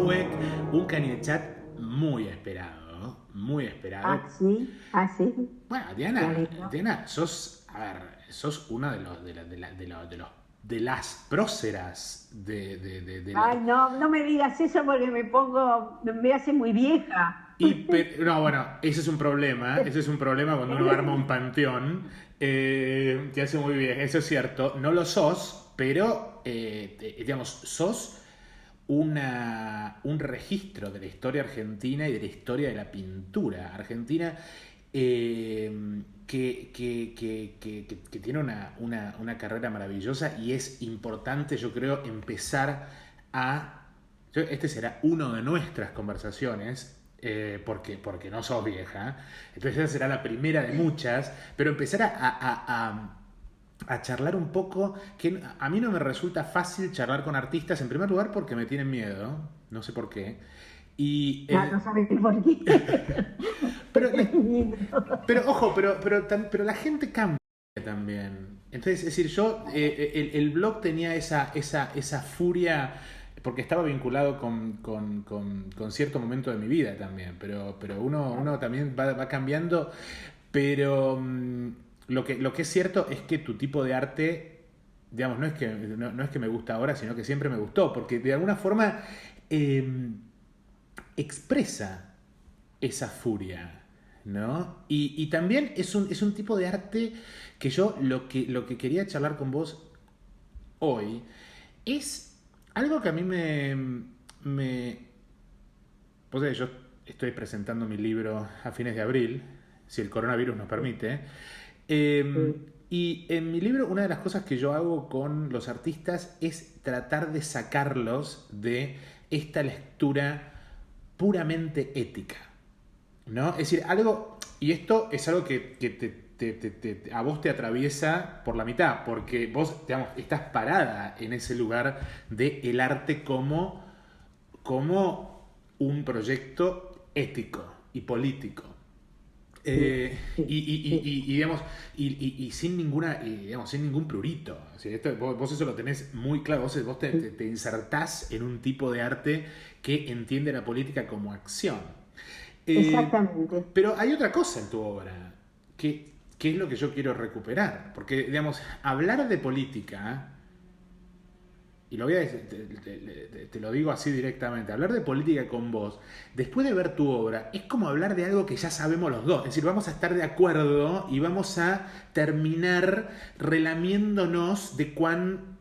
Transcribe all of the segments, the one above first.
Dweck, un Caniechat muy esperado, ¿no? Muy esperado. Sí. Bueno, Me Diana, alegro. Diana, sos una de las próceras de la. Ay, no, no me digas eso porque me hace muy vieja. No, bueno, ese es un problema cuando uno arma un panteón, te hace muy bien, eso es cierto, no lo sos, pero, digamos, sos un registro de la historia argentina y de la historia de la pintura argentina, que tiene una carrera maravillosa y es importante, yo creo, empezar a. Este será uno de nuestras conversaciones, porque no sos vieja, entonces esa será la primera de muchas, pero empezar a charlar un poco, que a mí no me resulta fácil charlar con artistas, en primer lugar porque me tienen miedo, no sé por qué, y Ah, no sabes por qué. pero, Qué lindo. pero ojo, pero la gente cambia también. Entonces, es decir, yo, el blog tenía esa furia, porque estaba vinculado con cierto momento de mi vida también, pero uno también va cambiando, pero lo que es cierto es que tu tipo de arte, digamos, no es que me gusta ahora, sino que siempre me gustó, porque de alguna forma eh, expresa esa furia, ¿no? Y también es un tipo de arte que yo lo que quería charlar con vos hoy es algo que a mí me. Pues yo estoy presentando mi libro a fines de abril, si el coronavirus nos permite. Y en mi libro una de las cosas que yo hago con los artistas es tratar de sacarlos de esta lectura puramente ética, ¿no? Es decir, algo, y esto es algo que a vos te atraviesa por la mitad, porque vos, digamos, estás parada en ese lugar de el arte como un proyecto ético y político. Sí, sí, sí. Digamos, sin ninguna, digamos, sin ningún prurito. O sea, vos eso lo tenés muy claro. Vos te insertás en un tipo de arte que entiende la política como acción. Exactamente. Pero hay otra cosa en tu obra que es lo que yo quiero recuperar. Porque, digamos, hablar de política, y lo voy a decir, te lo digo así directamente, hablar de política con vos, después de ver tu obra, es como hablar de algo que ya sabemos los dos. Es decir, vamos a estar de acuerdo y vamos a terminar relamiéndonos de cuán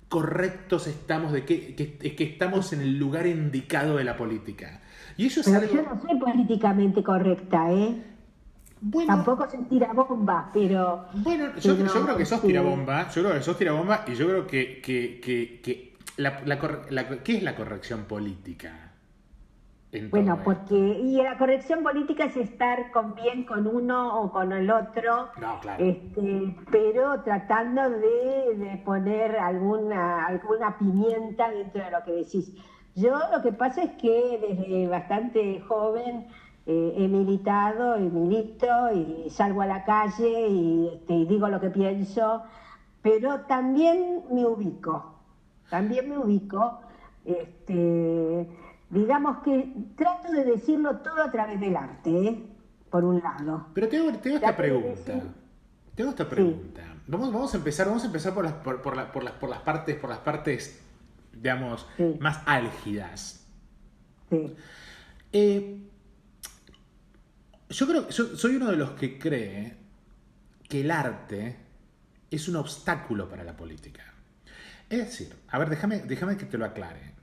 correctos estamos, que estamos en el lugar indicado de la política. Y eso es Pero yo algo. no soy políticamente correcta, ¿eh? Bueno, Tampoco soy tirabombas, bueno, yo pero creo que sos tirabomba, yo creo que sos tirabomba y yo creo que ¿qué es la corrección política en todo bueno, esto? porque, y la corrección política es estar con bien con uno o con el otro, No, claro. pero tratando de poner alguna pimienta dentro de lo que decís. Yo lo que pasa es que desde bastante joven he militado y milito y salgo a la calle y digo lo que pienso, pero también me ubico, este, digamos que trato de decirlo todo a través del arte, ¿eh? Por un lado. Pero tengo esta Trato de decir, pregunta. Tengo esta sí, pregunta. Vamos a empezar por las partes, digamos, sí, más álgidas. sí. Eh, yo creo que soy uno de los que cree que el arte es un obstáculo para la política. Es decir, a ver, déjame que te lo aclare.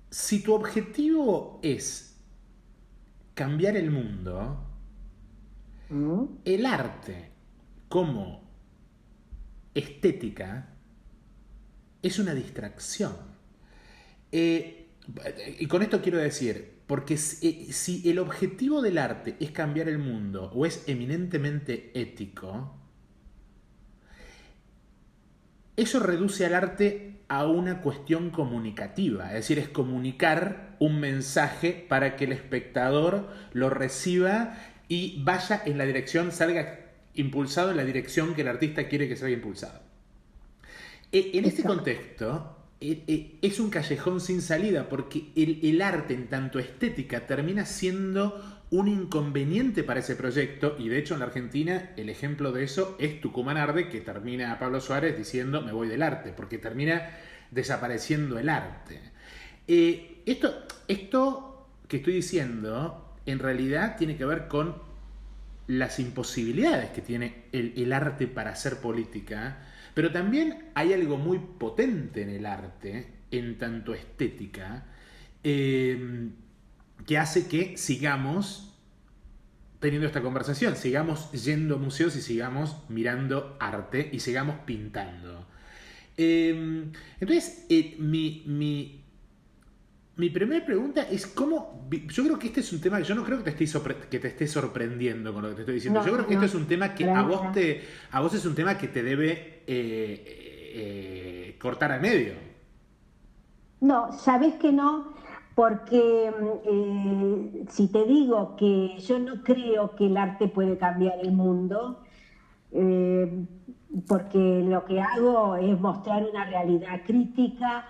Si tu objetivo es cambiar el mundo, ¿Mm? el arte como estética es una distracción. Eh, y con esto quiero decir, porque si el objetivo del arte es cambiar el mundo o es eminentemente ético, eso reduce al arte a una cuestión comunicativa, es decir, es comunicar un mensaje para que el espectador lo reciba y vaya en la dirección, salga impulsado en la dirección que el artista quiere que salga impulsado. En este Exacto. contexto, es un callejón sin salida, porque el arte en tanto estética termina siendo un inconveniente para ese proyecto, y de hecho en la Argentina el ejemplo de eso es Tucumán Arde, que termina a Pablo Suárez diciendo me voy del arte, porque termina desapareciendo el arte. Esto que estoy diciendo en realidad tiene que ver con las imposibilidades que tiene el arte para hacer política, pero también hay algo muy potente en el arte, en tanto estética, que hace que sigamos teniendo esta conversación, sigamos yendo a museos y sigamos mirando arte y sigamos pintando. Entonces, mi primera pregunta es cómo. Yo creo que este es un tema que yo no creo que te esté sorprendiendo con lo que te estoy diciendo. No, yo creo que esto no, es un tema que a vos es un tema que te debe cortar al medio. no, sabes que no, porque si te digo que yo no creo que el arte puede cambiar el mundo, eh, porque lo que hago es mostrar una realidad crítica,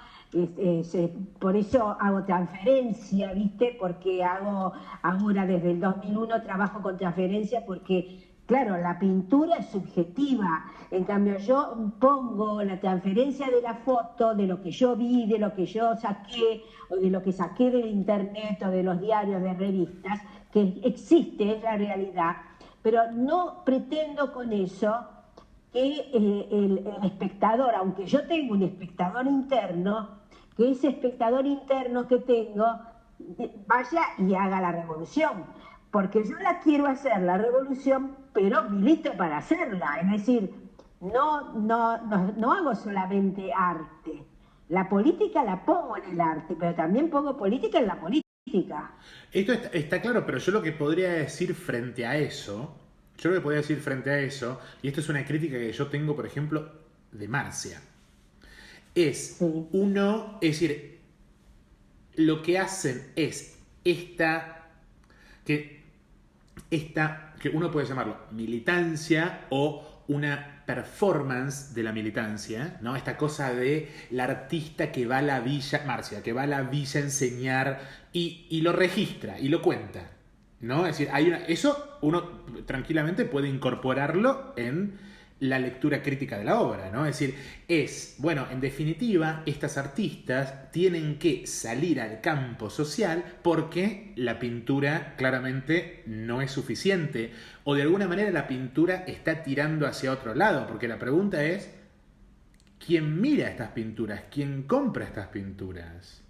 por eso hago transferencia, ¿viste? Porque hago ahora desde el 2001 trabajo con transferencia porque, claro, la pintura es subjetiva, en cambio yo pongo la transferencia de la foto, de lo que yo vi, de lo que yo saqué, o de lo que saqué del internet o de los diarios, de revistas, que existe, es la realidad, pero no pretendo con eso que el espectador, aunque yo tengo un espectador interno, que ese espectador interno que tengo vaya y haga la revolución, porque yo la quiero hacer, la revolución, pero milito para hacerla, es decir, no hago solamente arte, la política la pongo en el arte, pero también pongo política en la política. Esto está claro, pero yo lo que podría decir frente a eso, y esto es una crítica que yo tengo, por ejemplo, de Marcia, Sí. es decir, lo que hacen es que que uno puede llamarlo militancia o una performance de la militancia, ¿no? Esta cosa de la artista que va a la villa, Marcia, que va a la villa a enseñar y lo registra y lo cuenta, ¿no? Es decir, eso uno tranquilamente puede incorporarlo en la lectura crítica de la obra, ¿no? Es decir, bueno, en definitiva, estas artistas tienen que salir al campo social porque la pintura claramente no es suficiente, o de alguna manera la pintura está tirando hacia otro lado, porque la pregunta es, ¿quién mira estas pinturas? ¿Quién compra estas pinturas?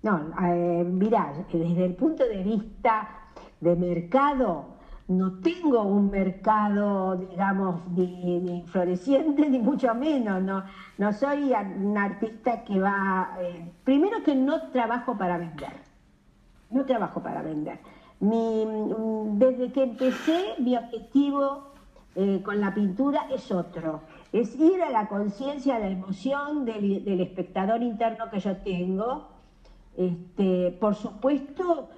No, mirá, desde el punto de vista de mercado, no tengo un mercado, digamos, ni floreciente, ni mucho menos. No soy un artista que va. Primero que no trabajo para vender. No trabajo para vender. Desde que empecé, mi objetivo con la pintura es otro. Es ir a la conciencia, a la emoción del espectador interno que yo tengo. Por supuesto,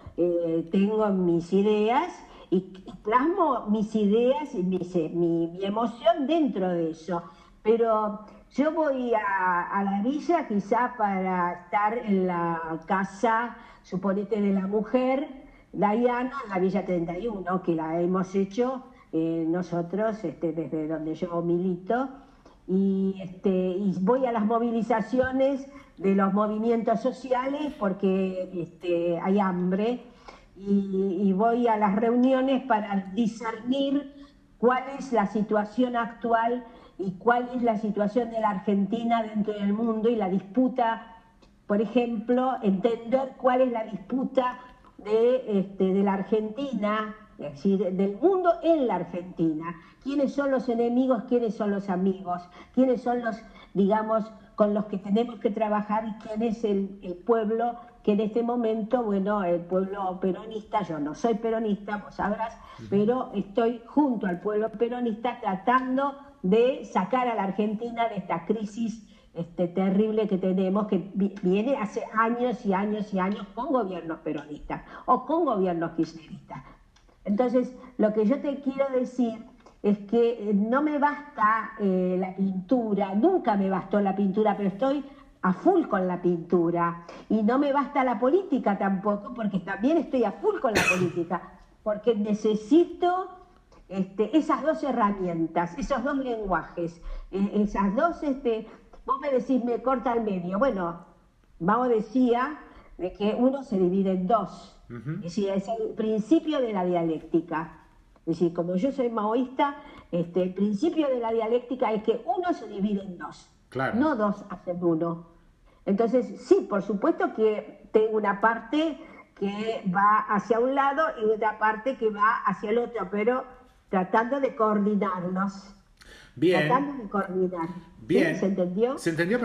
tengo mis ideas y plasmo mis ideas y mi emoción dentro de eso. Pero yo voy a la villa quizá para estar en la casa, suponete, de la mujer, Diana, en la Villa 31, que la hemos hecho nosotros desde donde yo milito. Y voy a las movilizaciones de los movimientos sociales porque hay hambre y voy a las reuniones para discernir cuál es la situación actual y cuál es la situación de la Argentina dentro del mundo y la disputa, por ejemplo, entender cuál es la disputa de la Argentina, es decir, del mundo en la Argentina. ¿Quiénes son los enemigos? ¿Quiénes son los amigos? ¿Quiénes son los, digamos, con los que tenemos que trabajar? ¿Y quién es el pueblo que en este momento, bueno, el pueblo peronista, yo no soy peronista, vos sabrás, pero estoy junto al pueblo peronista tratando de sacar a la Argentina de esta crisis terrible que tenemos, que viene hace años y años y años con gobiernos peronistas o con gobiernos kirchneristas. Entonces, lo que yo te quiero decir es que no me basta la pintura, nunca me bastó la pintura, pero estoy a full con la pintura. Y no me basta la política tampoco, porque también estoy a full con la política, porque necesito esas dos herramientas, esos dos lenguajes, esas dos, vos me decís, me corta al medio. Bueno, Mao decía de que uno se divide en dos, es decir, es el principio de la dialéctica. Es decir, como yo soy maoísta, el principio de la dialéctica es que uno se divide en dos, Claro. no dos hacen uno. Entonces, sí, por supuesto que tengo una parte que va hacia un lado y otra parte que va hacia el otro, pero tratando de coordinarlos. Bien. Tratando de coordinar. Bien. ¿Sí? ¿Se entendió? Se entendió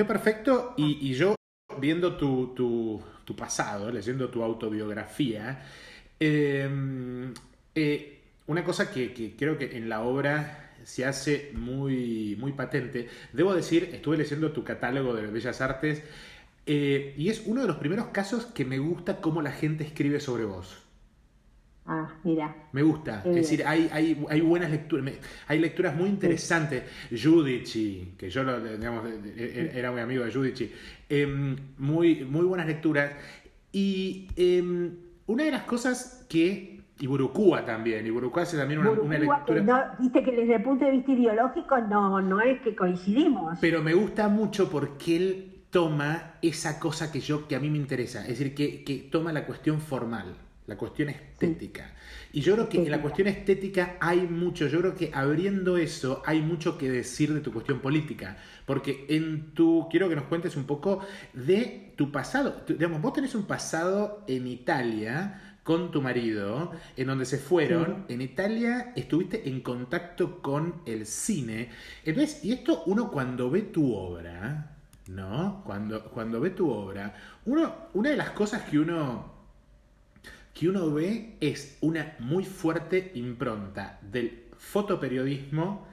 perfecto y yo viendo tu pasado, leyendo tu autobiografía, una cosa que creo que en la obra se hace muy, muy patente. Debo decir, estuve leyendo tu catálogo de Bellas Artes y es uno de los primeros casos que me gusta cómo la gente escribe sobre vos. Ah, mira. Me gusta, es decir, hay buenas lecturas, hay lecturas muy interesantes. Giudici, que yo digamos, era muy amigo de Giudici, muy, muy buenas lecturas. Y una de las cosas que Iburukua también, Iburukua hace también una lectura. No, viste que desde el punto de vista ideológico no es que coincidimos. Pero me gusta mucho porque él toma esa cosa que a mí me interesa, es decir, que toma la cuestión formal. La cuestión estética. Sí. Y yo creo que en la cuestión estética hay mucho, yo creo que abriendo eso hay mucho que decir de tu cuestión política. Porque quiero que nos cuentes un poco de tu pasado. Digamos, vos tenés un pasado en Italia con tu marido, en donde se fueron. Sí. En Italia estuviste en contacto con el cine. Entonces, y esto uno cuando ve tu obra, ¿no? Cuando ve tu obra, una de las cosas que uno ve es una muy fuerte impronta del fotoperiodismo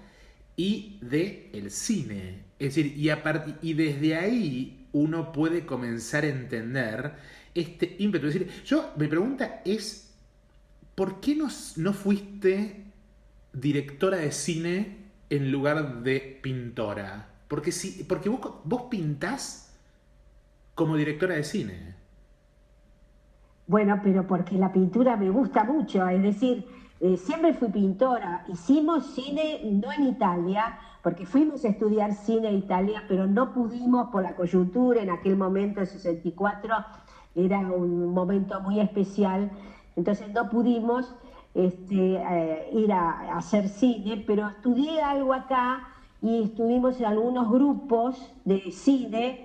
y del cine. Es decir, y desde ahí uno puede comenzar a entender este ímpetu. Es decir, mi pregunta es, ¿por qué no fuiste directora de cine en lugar de pintora? Porque vos pintás como directora de cine. Bueno, pero porque la pintura me gusta mucho, es decir, siempre fui pintora. Hicimos cine no en Italia, porque fuimos a estudiar cine en Italia, pero no pudimos por la coyuntura. En aquel momento, el 64, era un momento muy especial, entonces no pudimos ir a hacer cine, pero estudié algo acá y estuvimos en algunos grupos de cine.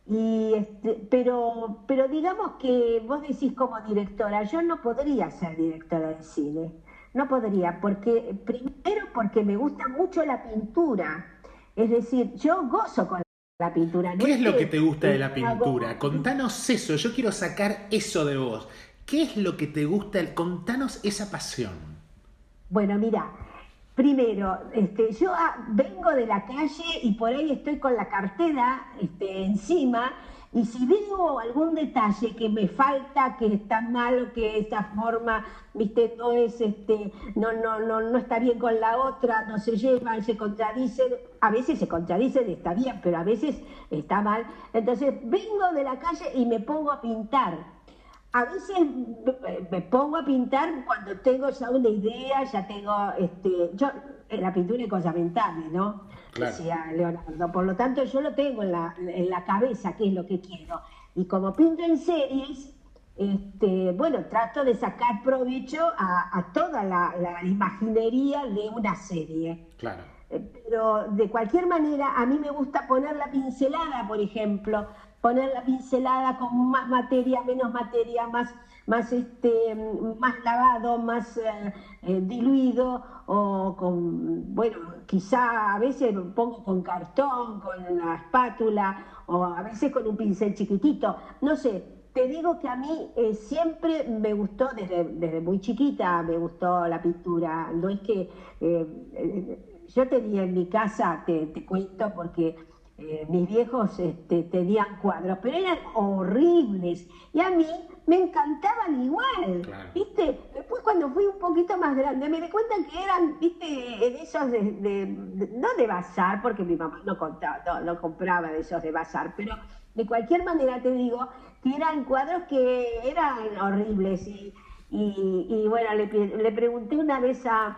Pero digamos que vos decís como directora, yo no podría ser directora de cine, no podría, primero porque me gusta mucho la pintura, es decir, yo gozo con la pintura. ¿Qué es lo que te gusta de la pintura? Contanos eso, yo quiero sacar eso de vos. ¿Qué es lo que te gusta? Contanos esa pasión. Bueno, mira. Primero, yo vengo de la calle y por ahí estoy con la cartera encima, y si veo algún detalle que me falta, que está mal o que esa forma, viste, no es no está bien con la otra, no se llevan, se contradicen, a veces se contradicen, está bien, pero a veces está mal. Entonces vengo de la calle y me pongo a pintar. A veces me pongo a pintar cuando tengo ya una idea, ya tengo, la pintura es cosa mental, ¿no? Claro. Decía Leonardo. Por lo tanto, yo lo tengo en la cabeza, qué es lo que quiero. Y como pinto en series, bueno, trato de sacar provecho a toda la imaginería de una serie. Claro. Pero de cualquier manera, a mí me gusta poner la pincelada, por ejemplo, poner la pincelada con más materia, menos materia, más lavado, más diluido, o con, bueno, quizá a veces lo pongo con cartón, con la espátula, o a veces con un pincel chiquitito, no sé. Te digo que a mí siempre me gustó, desde muy chiquita me gustó la pintura. No es que yo tenía en mi casa, te cuento, porque mis viejos tenían cuadros, pero eran horribles y a mí me encantaban igual, Claro. ¿viste? Después cuando fui un poquito más grande me di cuenta que eran, ¿viste? De esos no de bazar, porque mi mamá no, no compraba de esos de bazar, pero de cualquier manera te digo que eran cuadros que eran horribles y bueno, le pregunté una vez a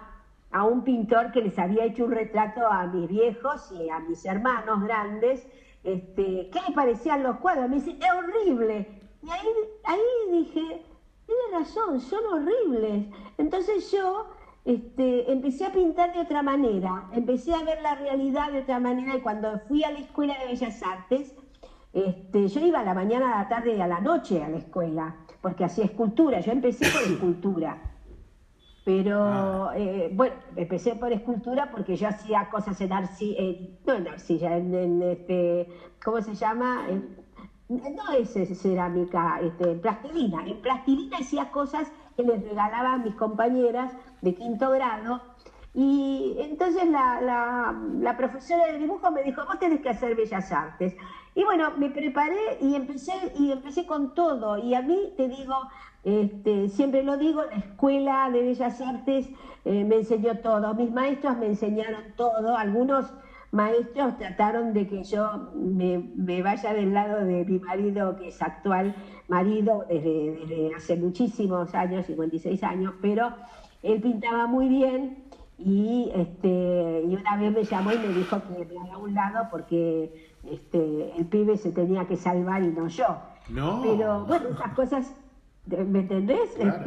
un pintor que les había hecho un retrato a mis viejos y a mis hermanos grandes, ¿qué le parecían los cuadros? Me dice, es horrible. Y ahí dije, tiene razón, son horribles. Entonces yo empecé a pintar de otra manera, empecé a ver la realidad de otra manera y cuando fui a la Escuela de Bellas Artes, yo iba a la mañana, a la tarde y a la noche a la escuela, porque hacía escultura, yo empecé por escultura. Ah, Pero bueno, empecé por escultura porque yo hacía cosas en arcilla, no en arcilla, ¿cómo se llama? No es cerámica, en plastilina. En plastilina hacía cosas que les regalaba a mis compañeras de quinto grado. Y entonces la profesora de dibujo me dijo, vos tenés que hacer bellas artes. Y bueno, me preparé y empecé con todo. Y a mí, te digo, siempre lo digo, la Escuela de Bellas Artes me enseñó todo, mis maestros me enseñaron todo, algunos maestros trataron de que yo me vaya del lado de mi marido, que es actual marido desde hace muchísimos años, 56 años, pero él pintaba muy bien y una vez me llamó y me dijo que me haga a un lado porque el pibe se tenía que salvar y no yo. Pero no. bueno, esas cosas, ¿me entendés? Claro.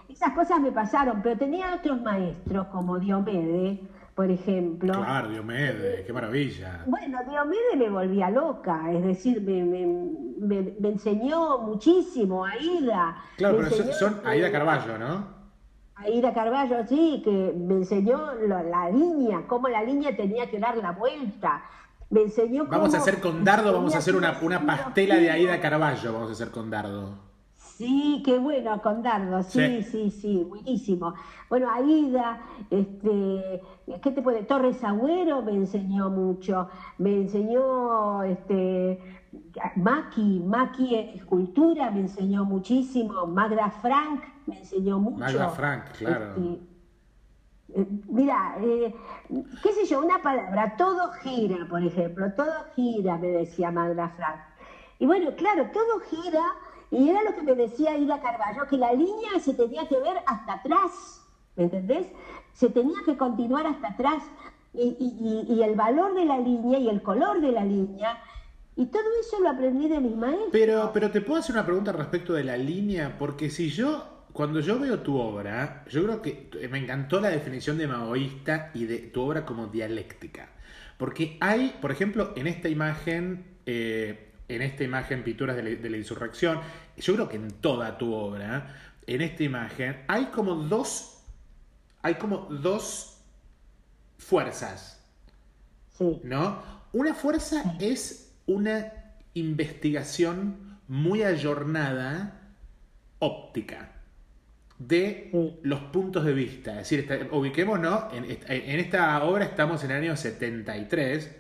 Esas cosas me pasaron, pero tenía otros maestros como Diomedes, por ejemplo. Claro, Diomedes, qué que, maravilla. bueno, Diomedes me volvía loca, es decir, me enseñó muchísimo, Aida, Claro, me pero enseñó son Aida Carballo, ¿no? Aida Carballo, sí, que me enseñó la línea, cómo la línea tenía que dar la vuelta, me enseñó Vamos a cómo hacer con Dardo, vamos a tenía hacer que ir una haciendo pastela de Aida giros. Carballo, vamos a hacer con Dardo. Sí, qué bueno, con Dardo, Sí. sí, sí, sí, buenísimo. Bueno, Aida, ¿qué te puede? Torres Agüero me enseñó mucho, me enseñó Maki en escultura me enseñó muchísimo, Magda Frank me enseñó Magda mucho. Frank, claro. Este, Mira, qué sé yo, una palabra, todo gira, por ejemplo, todo gira, me decía Magda Frank. Y bueno, claro, todo gira, y era lo que me decía Ida Carballo, que la línea se tenía que ver hasta atrás, ¿me entendés? Se tenía que continuar hasta atrás, y el valor de la línea y el color de la línea, y todo eso lo aprendí de mis maestros. Pero te puedo hacer una pregunta respecto de la línea, porque si yo, cuando yo veo tu obra, yo creo que me encantó la definición de maoísta y de tu obra como dialéctica. Porque hay, por ejemplo, en esta imagen, Pinturas de la Insurrección, yo creo que en toda tu obra, en esta imagen, hay como dos fuerzas. Sí, ¿No? Una fuerza sí, es una investigación muy ayornada óptica de sí, los puntos de vista. Es decir, ubiquémonos, en esta obra estamos en el año 73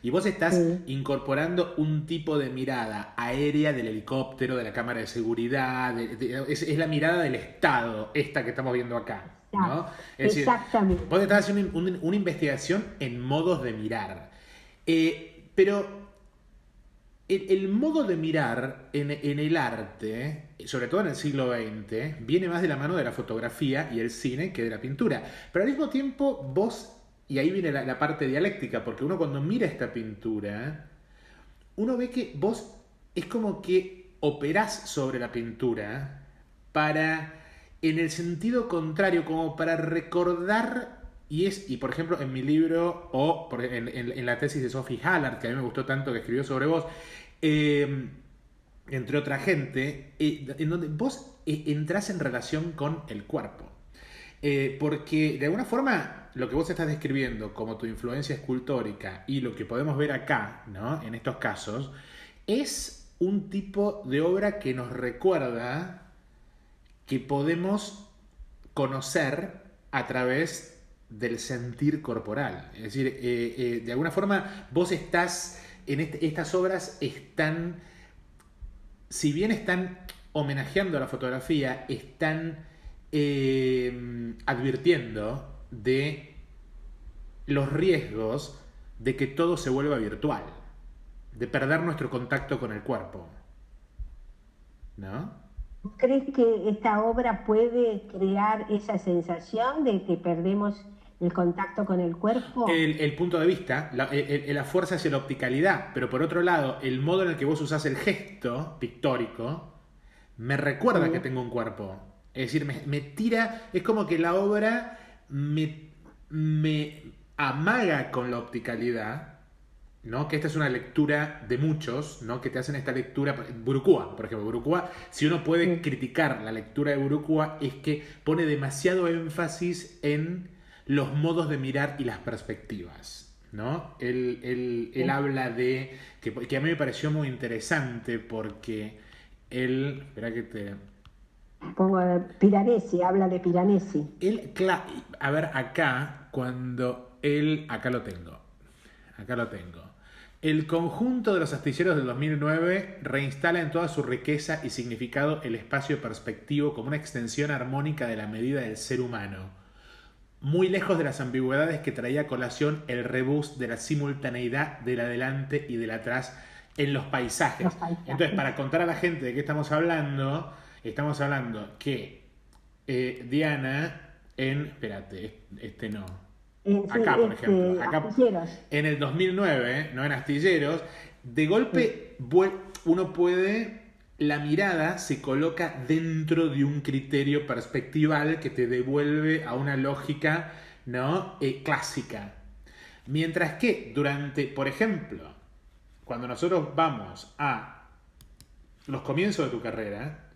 y vos estás sí, incorporando un tipo de mirada aérea del helicóptero, de la cámara de seguridad, es la mirada del Estado, esta que estamos viendo acá, ¿no? exacto, Es decir, vos exactamente. estás haciendo una investigación en modos de mirar. Pero el modo de mirar en el arte, sobre todo en el siglo XX, viene más de la mano de la fotografía y el cine que de la pintura. Pero al mismo tiempo vos, y ahí viene la parte dialéctica, porque uno cuando mira esta pintura, uno ve que vos es como que operás sobre la pintura para, en el sentido contrario, como para recordar, y por ejemplo en mi libro, o en la tesis de Sophie Hallard, que a mí me gustó tanto que escribió sobre vos, eh, entre otra gente, en donde vos entrás en relación con el cuerpo. Porque de alguna forma lo que vos estás describiendo como tu influencia escultórica y lo que podemos ver acá, ¿no? En estos casos, es un tipo de obra que nos recuerda que podemos conocer a través del sentir corporal. Es decir, de alguna forma vos estás, estas obras están, si bien están homenajeando a la fotografía, están advirtiendo de los riesgos de que todo se vuelva virtual, de perder nuestro contacto con el cuerpo, ¿no? ¿Crees que esta obra puede crear esa sensación de que perdemos el contacto con el cuerpo? El punto de vista, la fuerza hacia la opticalidad, pero por otro lado, el modo en el que vos usás el gesto pictórico me recuerda que tengo un cuerpo. Es decir, me tira, es como que la obra me amaga con la opticalidad, ¿no? Que esta es una lectura de muchos, ¿no? Que te hacen esta lectura. Burucúa, por ejemplo. Burucúa, si uno puede criticar la lectura de Burucúa, es que pone demasiado énfasis en los modos de mirar y las perspectivas, ¿no? Él habla de... Que a mí me pareció muy interesante porque él... Espera que te... Pongo Piranesi, habla de Piranesi. A ver, acá, cuando él... Acá lo tengo. El conjunto de los astilleros del 2009 reinstala en toda su riqueza y significado el espacio perspectivo como una extensión armónica de la medida del ser humano, muy lejos de las ambigüedades que traía a colación el rebus de la simultaneidad del adelante y del atrás en los paisajes. Entonces, para contar a la gente de qué estamos hablando que Diana Espérate, no... Acá, por ejemplo, acá, en el 2009, ¿no? En Astilleros, de golpe uno puede, la mirada se coloca dentro de un criterio perspectival que te devuelve a una lógica, ¿no? Clásica. Mientras que por ejemplo, cuando nosotros vamos a los comienzos de tu carrera,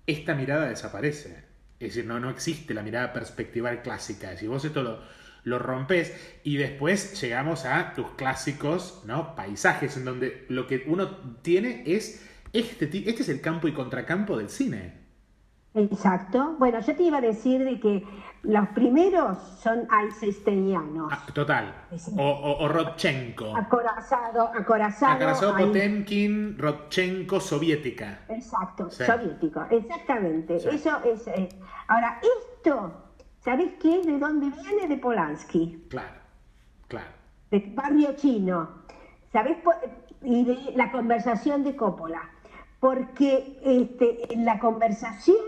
esta mirada desaparece. Es decir, no existe la mirada perspectival clásica. Es decir, vos esto lo rompes y después llegamos a tus clásicos, ¿no? Paisajes, en donde lo que uno tiene es este es el campo y contracampo del cine. Exacto. Bueno, yo te iba a decir de que los primeros son eisensteinianos. Total. O Rodchenko. Acorazado, Potemkin, Rodchenko, soviética. Exacto, sí. Soviético, exactamente. Sí. Eso es. Ahora, esto, ¿sabés qué es? ¿De dónde viene? De Polanski. Claro. De Barrio Chino. ¿Sabés? Y de la conversación de Coppola. Porque en la conversación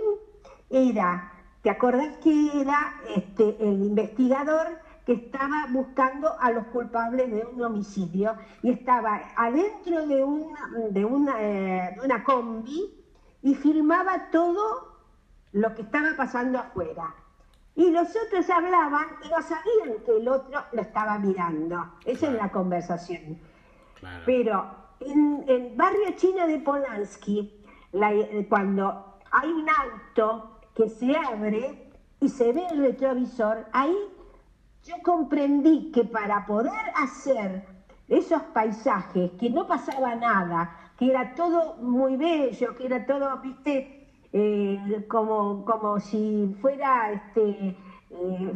era, ¿te acordás que era el investigador que estaba buscando a los culpables de un homicidio y estaba adentro de una combi y filmaba todo lo que estaba pasando afuera? Y los otros hablaban y no sabían que el otro lo estaba mirando. Esa es la conversación. Claro. Pero en Barrio Chino de Polanski, cuando hay un auto que se abre y se ve el retrovisor, ahí yo comprendí que para poder hacer esos paisajes, que no pasaba nada, que era todo muy bello, que era todo, viste, como si fuera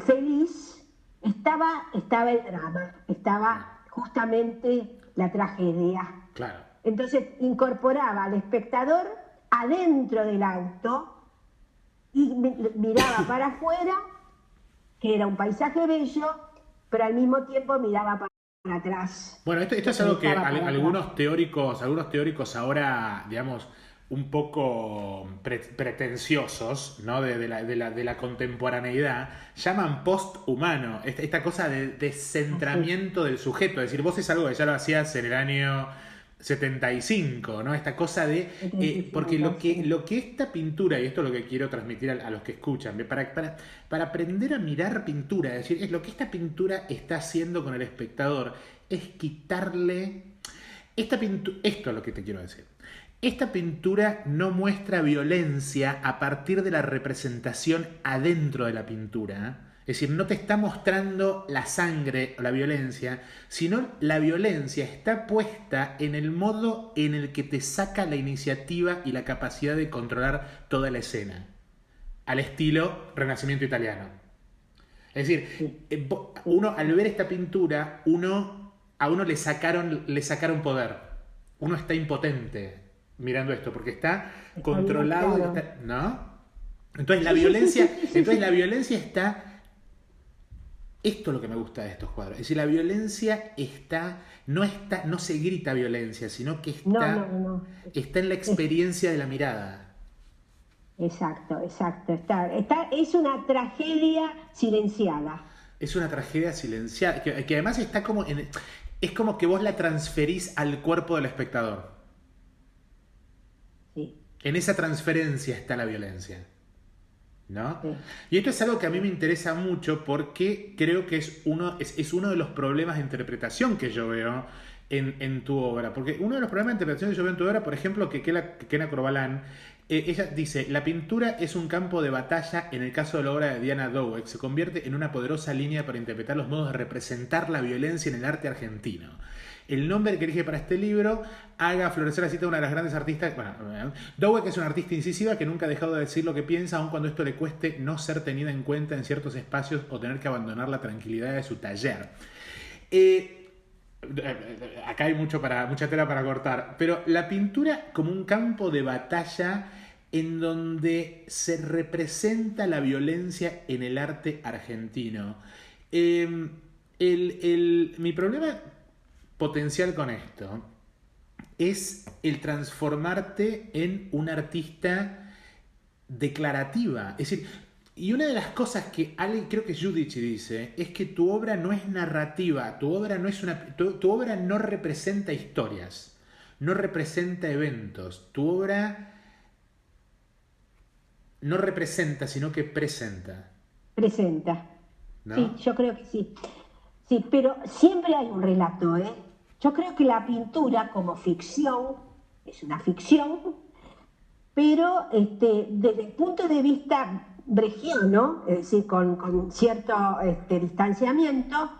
feliz, estaba el drama, estaba justamente la tragedia. Claro. Entonces incorporaba al espectador adentro del auto y miraba para afuera, que era un paisaje bello, pero al mismo tiempo miraba para atrás. Bueno, esto es algo que algunos teóricos ahora, digamos, un poco pretenciosos, ¿no? de la contemporaneidad, llaman post-humano, esta cosa de descentramiento del sujeto. Es decir, vos es algo que ya lo hacías en el año 75, ¿no? Esta cosa de... porque lo que esta pintura, y esto es lo que quiero transmitir a los que escuchan, para aprender a mirar pintura, es decir, es lo que esta pintura está haciendo con el espectador, es quitarle... esto es lo que te quiero decir. Esta pintura no muestra violencia a partir de la representación adentro de la pintura. Es decir, no te está mostrando la sangre o la violencia, sino la violencia está puesta en el modo en el que te saca la iniciativa y la capacidad de controlar toda la escena. Al estilo Renacimiento italiano. Es decir, uno al ver esta pintura, a uno le sacaron poder. Uno está impotente mirando esto, porque está controlado, claro. ¿no? Entonces la violencia está. Esto es lo que me gusta de estos cuadros. Es decir, la violencia no se grita violencia, sino que está en la experiencia de la mirada. Exacto. Es una tragedia silenciada. Es una tragedia silenciada, que además está como es como que vos la transferís al cuerpo del espectador. Sí. En esa transferencia está la violencia, ¿no? Sí. Y esto es algo que a mí me interesa mucho porque creo que es uno de los problemas de interpretación que yo veo en tu obra. Porque uno de los problemas de interpretación que yo veo en tu obra, por ejemplo, que Kena Corbalán, ella dice, la pintura es un campo de batalla en el caso de la obra de Diana Dowek, se convierte en una poderosa línea para interpretar los modos de representar la violencia en el arte argentino. El nombre que elige para este libro haga florecer la cita de una de las grandes artistas. Bueno, Dowek es una artista incisiva que nunca ha dejado de decir lo que piensa, aun cuando esto le cueste no ser tenida en cuenta en ciertos espacios o tener que abandonar la tranquilidad de su taller. Acá hay mucha tela para cortar, pero la pintura como un campo de batalla en donde se representa la violencia en el arte argentino. Mi problema potencial con esto es el transformarte en un artista declarativa. Es decir, y una de las cosas que creo que Giudici dice, es que tu obra no es narrativa, tu obra no representa historias, no representa eventos, tu obra no representa, sino que presenta. Presenta. ¿No? Sí, yo creo que sí. Sí, pero siempre hay un relato, ¿eh? Yo creo que la pintura como ficción es una ficción, pero desde el punto de vista bregiano, es decir, con cierto distanciamiento,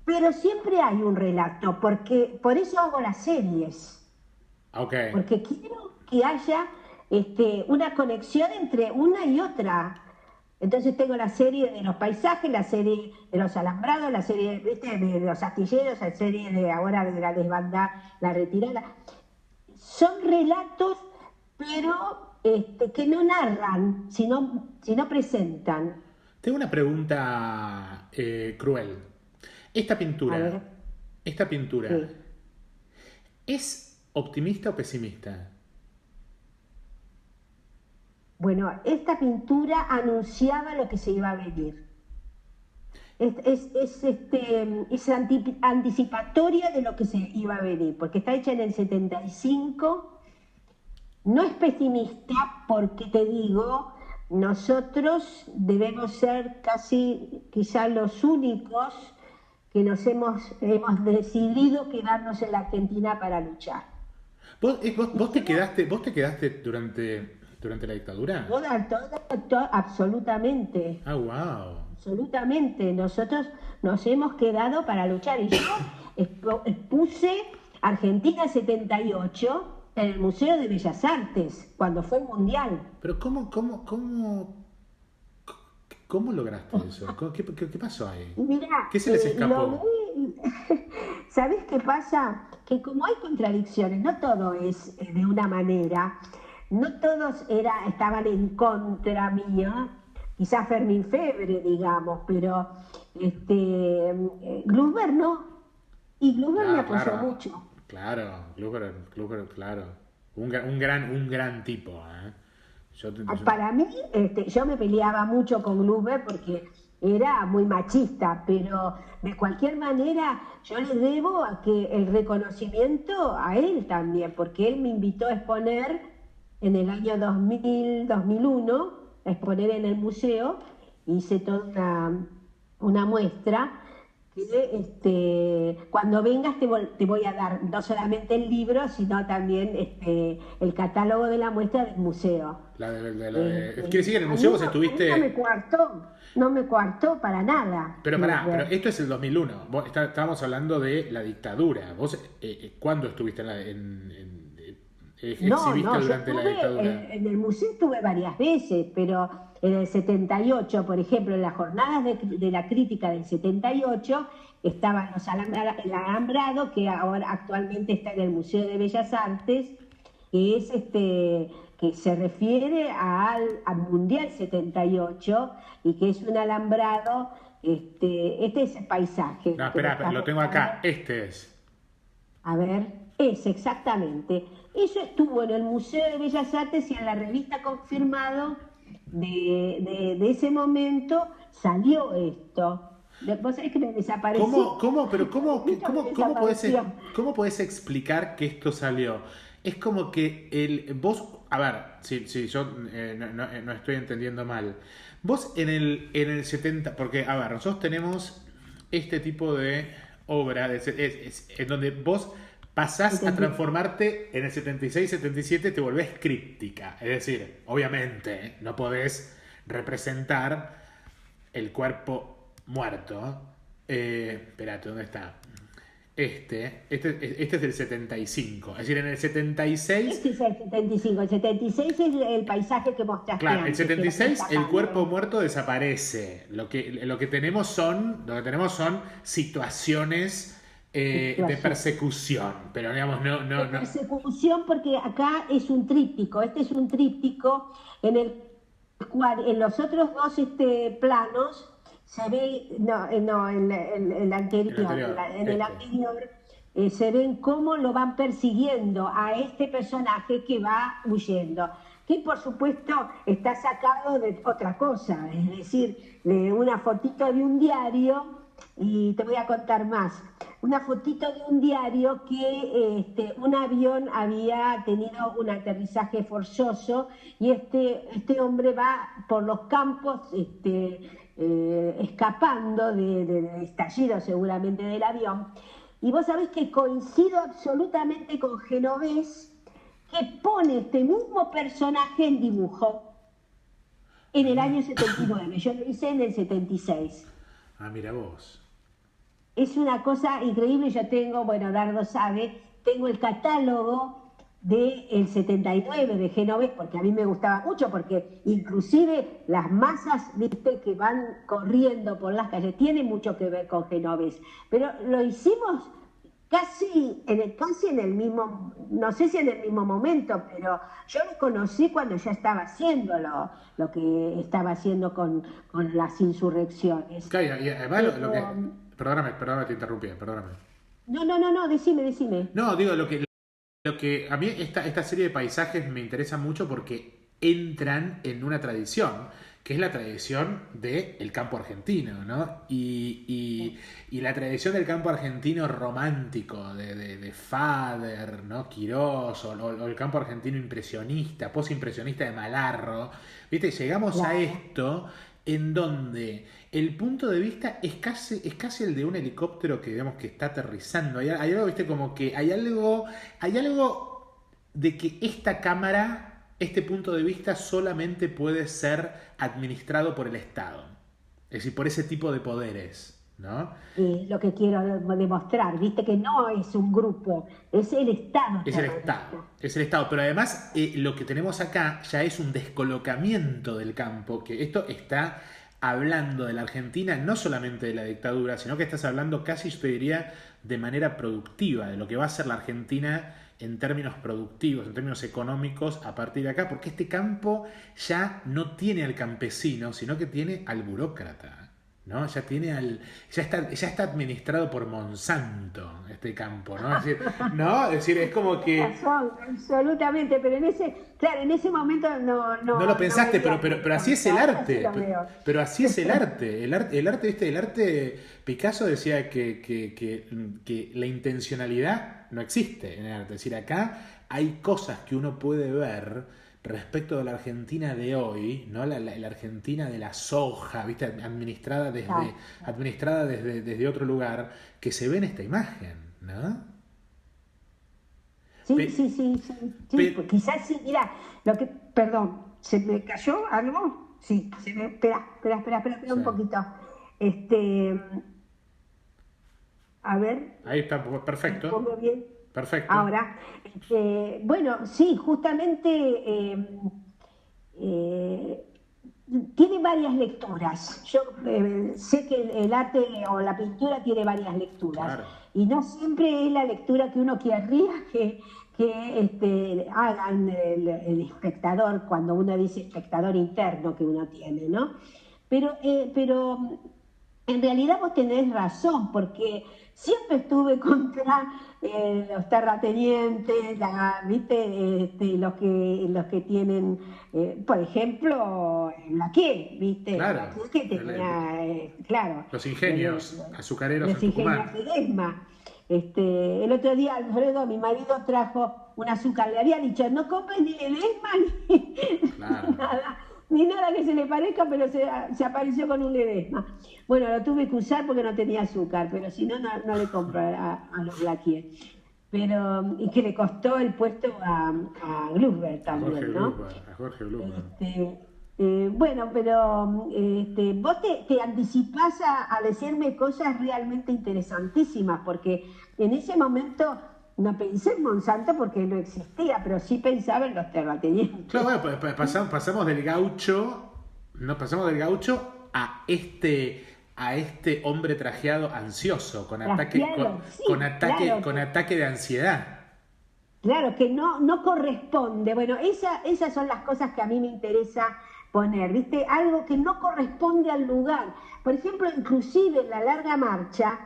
pero siempre hay un relato, porque por eso hago las series. Okay. Porque quiero que haya una conexión entre una y otra. Entonces tengo la serie de los paisajes, la serie de los alambrados, la serie de los astilleros, la serie de ahora de la desbandada, la retirada. Son relatos, pero que no narran, sino presentan. Tengo una pregunta cruel. Esta pintura, Sí. ¿es optimista o pesimista? Bueno, esta pintura anunciaba lo que se iba a venir. Es anticipatoria de lo que se iba a venir, porque está hecha en el 75. No es pesimista porque te digo, nosotros debemos ser quizá los únicos que hemos decidido quedarnos en la Argentina para luchar. ¿Vos te quedaste durante la dictadura? Absolutamente. Ah, wow. Absolutamente. Nosotros nos hemos quedado para luchar. Y yo expuse Argentina 78 en el Museo de Bellas Artes, cuando fue el Mundial. Pero ¿cómo lograste eso? ¿Qué pasó ahí? Mirá, ¿Qué se les escapó? ¿Sabés qué pasa? Que como hay contradicciones, no todo es de una manera, no todos estaban en contra mía, quizás Fermín Febre, digamos, pero Gluber no, y Gluber me apoyó mucho. Claro, Gluber, claro. Un gran tipo, ¿eh? Para mí, yo me peleaba mucho con Gluber porque era muy machista, pero de cualquier manera yo le debo a que el reconocimiento a él también, porque él me invitó a exponer en el año 2001, a exponer en el museo, hice toda una muestra que cuando vengas te voy a dar no solamente el libro, sino también el catálogo de la muestra del museo. Quiere decir que en el museo vos estuviste... No me coartó para nada. Pero pero esto es el 2001. Estábamos hablando de la dictadura. ¿Vos cuándo estuviste No, exhibiste no, yo durante la estuve dictadura. en el museo estuve varias veces, pero en el 78, por ejemplo, en las jornadas de la crítica del 78, estaban el alambrado, que ahora actualmente está en el Museo de Bellas Artes, que es que se refiere al Mundial 78 y que es un alambrado, este es el paisaje No, que me espera, estás lo tengo mostrando. acá. Este es. A ver, es exactamente. Eso estuvo en el Museo de Bellas Artes y en la revista Confirmado de ese momento salió esto. Vos sabés que me desaparecí. Pero Nunca me desapareció. cómo podés explicar que esto salió? Es como que vos, a ver, si yo no estoy entendiendo mal. Vos en el 70, porque, a ver, nosotros tenemos este tipo de obra en donde vos pasás a ¿Entendí? transformarte en el 76, 77, te volvés críptica. Es decir, obviamente, no podés representar el cuerpo muerto. Espérate, ¿dónde está? Este es del 75. Es decir, en el 76, Este es el 75. El 76 es el paisaje que mostraste claro, el antes, que era 76 el cuerpo destacable. muerto desaparece. Lo que tenemos son situaciones de Situación. persecución. Pero digamos, De persecución, porque acá es un tríptico. Este es un tríptico en el cual en los otros dos planos se ve, no, no el El anterior, anterior, en el este. anterior se ven cómo lo van persiguiendo a este personaje que va huyendo, que por supuesto está sacado de otra cosa, es decir, de una fotito de un diario, y te voy a contar más. Una fotito de un diario que un avión había tenido un aterrizaje forzoso y este hombre va por los campos escapando del estallido seguramente del avión. Y vos sabés que coincido absolutamente con Genovés, que pone este mismo personaje en dibujo en el año 79. Yo lo hice en el 76. Ah, mira vos. Es una cosa increíble. Yo tengo, bueno, Dardo sabe, tengo el catálogo del 79 de Genovés, porque a mí me gustaba mucho, porque inclusive las masas, viste, que van corriendo por las calles, tiene mucho que ver con Genovés. Pero lo hicimos casi en el mismo, no sé si en el mismo momento, pero yo lo conocí cuando ya estaba haciendo lo que estaba haciendo con las insurrecciones. Claro, y además lo que. Pero, Perdóname, te interrumpí, perdóname. no, decime. No, digo, lo que a mí esta serie de paisajes me interesa mucho porque entran en una tradición, que es la tradición del campo argentino, ¿no? Y la tradición del campo argentino romántico, de Fader, ¿no? Quirós, o el campo argentino impresionista, posimpresionista de Malarro. ¿Viste? Llegamos a Claro. esto en donde el punto de vista es casi el de un helicóptero que digamos que está aterrizando. Hay algo, viste, como que hay algo de que esta cámara, este punto de vista solamente puede ser administrado por el Estado. Es decir, por ese tipo de poderes, ¿no? Lo que quiero demostrar, viste que no es un grupo, es el Estado Es el Estado, terrorista. es el Estado, pero además lo que tenemos acá ya es un descolocamiento del campo, que esto está hablando de la Argentina, no solamente de la dictadura, sino que estás hablando casi, yo te diría, de manera productiva, de lo que va a ser la Argentina en términos productivos, en términos económicos a partir de acá, porque este campo ya no tiene al campesino, sino que tiene al burócrata. ¿No? Ya está administrado por Monsanto este campo, ¿no? Es decir, ¿no? Es decir, es como Tienes que razón, absolutamente, pero claro, en ese momento no lo no pensaste, veía pero así es el ahora sí arte. lo veo. Pero así es el arte. ¿Viste? El arte, Picasso decía que la intencionalidad no existe en el arte. Es decir, acá hay cosas que uno puede ver respecto de la Argentina de hoy, ¿no? La Argentina de la soja, ¿viste? Claro. Administrada desde otro lugar, que se ve en esta imagen, ¿no? Sí, Pe- sí, sí, sí, sí, pe- pues quizás sí, mira, perdón, ¿se me cayó algo? Sí, espera sí. un poquito. Este, a ver, Ahí está, me perfecto. pongo bien. Perfecto. Ahora, bueno, sí, justamente eh, tiene varias lecturas. Yo sé que el arte o la pintura tiene varias lecturas Claro. y no siempre es la lectura que uno querría que hagan el espectador, cuando uno dice espectador interno que uno tiene, ¿no? Pero en realidad vos tenés razón, porque siempre estuve contra los terratenientes, ¿viste? Los que tienen, por ejemplo, Blaquier, ¿viste? Claro. Blaquier que tenía, claro, Los el- ingenios azucareros en los ingenios Tucumán. de Desma. El otro día Alfredo, mi marido, trajo un azúcar. Le había dicho, no compres ni Ledesma ni Claro. nada, ni nada que se le parezca, pero se apareció con un Ledesma. Bueno, lo tuve que usar porque no tenía azúcar, pero si no, no le compro a los Blaquier. Pero, y que le costó el puesto a Glusberg A Jorge también, ¿no? Blumer. A Jorge Blumer. Bueno, pero vos te anticipás a decirme cosas realmente interesantísimas, porque en ese momento no pensé en Monsanto porque no existía, pero sí pensaba en los terratenientes. Claro, bueno, pasamos del gaucho, no pasamos del gaucho a este hombre trajeado ansioso, Trasteado, con sí, claro, con ataque de ansiedad. claro, que no corresponde. Bueno, esas son las cosas que a mí me interesa poner, ¿viste? Algo que no corresponde al lugar. Por ejemplo, inclusive en la larga marcha,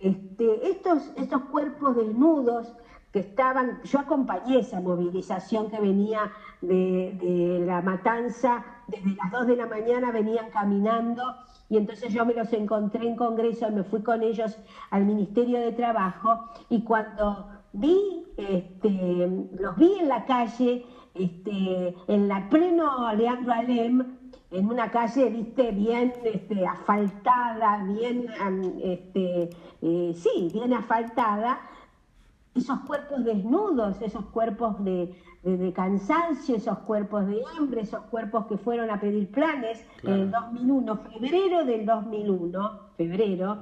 estos cuerpos desnudos que estaban, yo acompañé esa movilización que venía de la Matanza, desde las 2 de la mañana venían caminando y entonces yo me los encontré en Congreso, me fui con ellos al Ministerio de Trabajo y cuando los vi en la calle, en la pleno Leandro Alem, en una calle, viste, bien asfaltada, sí, bien asfaltada, esos cuerpos desnudos, esos cuerpos de cansancio, esos cuerpos de hambre, esos cuerpos que fueron a pedir planes en el Claro. 2001, febrero del 2001, febrero,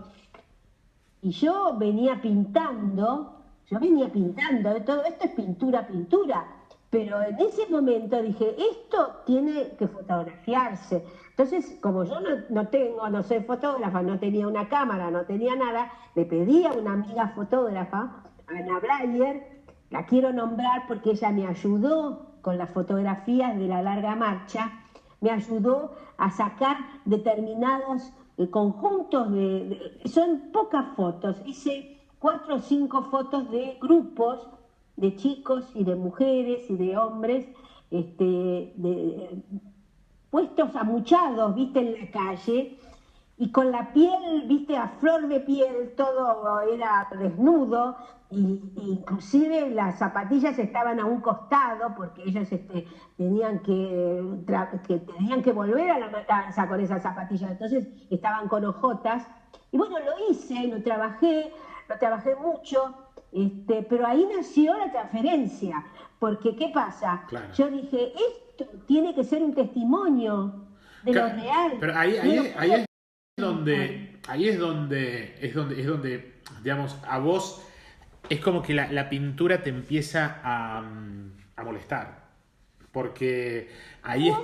y yo venía pintando, todo esto es pintura, pintura, pero en ese momento dije, esto tiene que fotografiarse. Entonces, como yo no soy fotógrafa, no tenía una cámara, no tenía nada, le pedí a una amiga fotógrafa, Ana Blayer, la quiero nombrar porque ella me ayudó con las fotografías de la larga marcha, me ayudó a sacar determinados conjuntos son pocas fotos, hice 4 o 5 fotos de grupos de chicos y de mujeres y de hombres puestos amuchados, viste, en la calle, y con la piel, viste, a flor de piel, todo era desnudo, inclusive las zapatillas estaban a un costado, porque ellos tenían que volver a la matanza con esas zapatillas, entonces estaban con ojotas, y bueno, lo hice, lo trabajé mucho, pero ahí nació la transferencia, porque ¿qué pasa? Claro. Yo dije, esto tiene que ser un testimonio de lo real. Pero ahí es donde, digamos, a vos es como que la pintura te empieza a molestar. Porque ahí es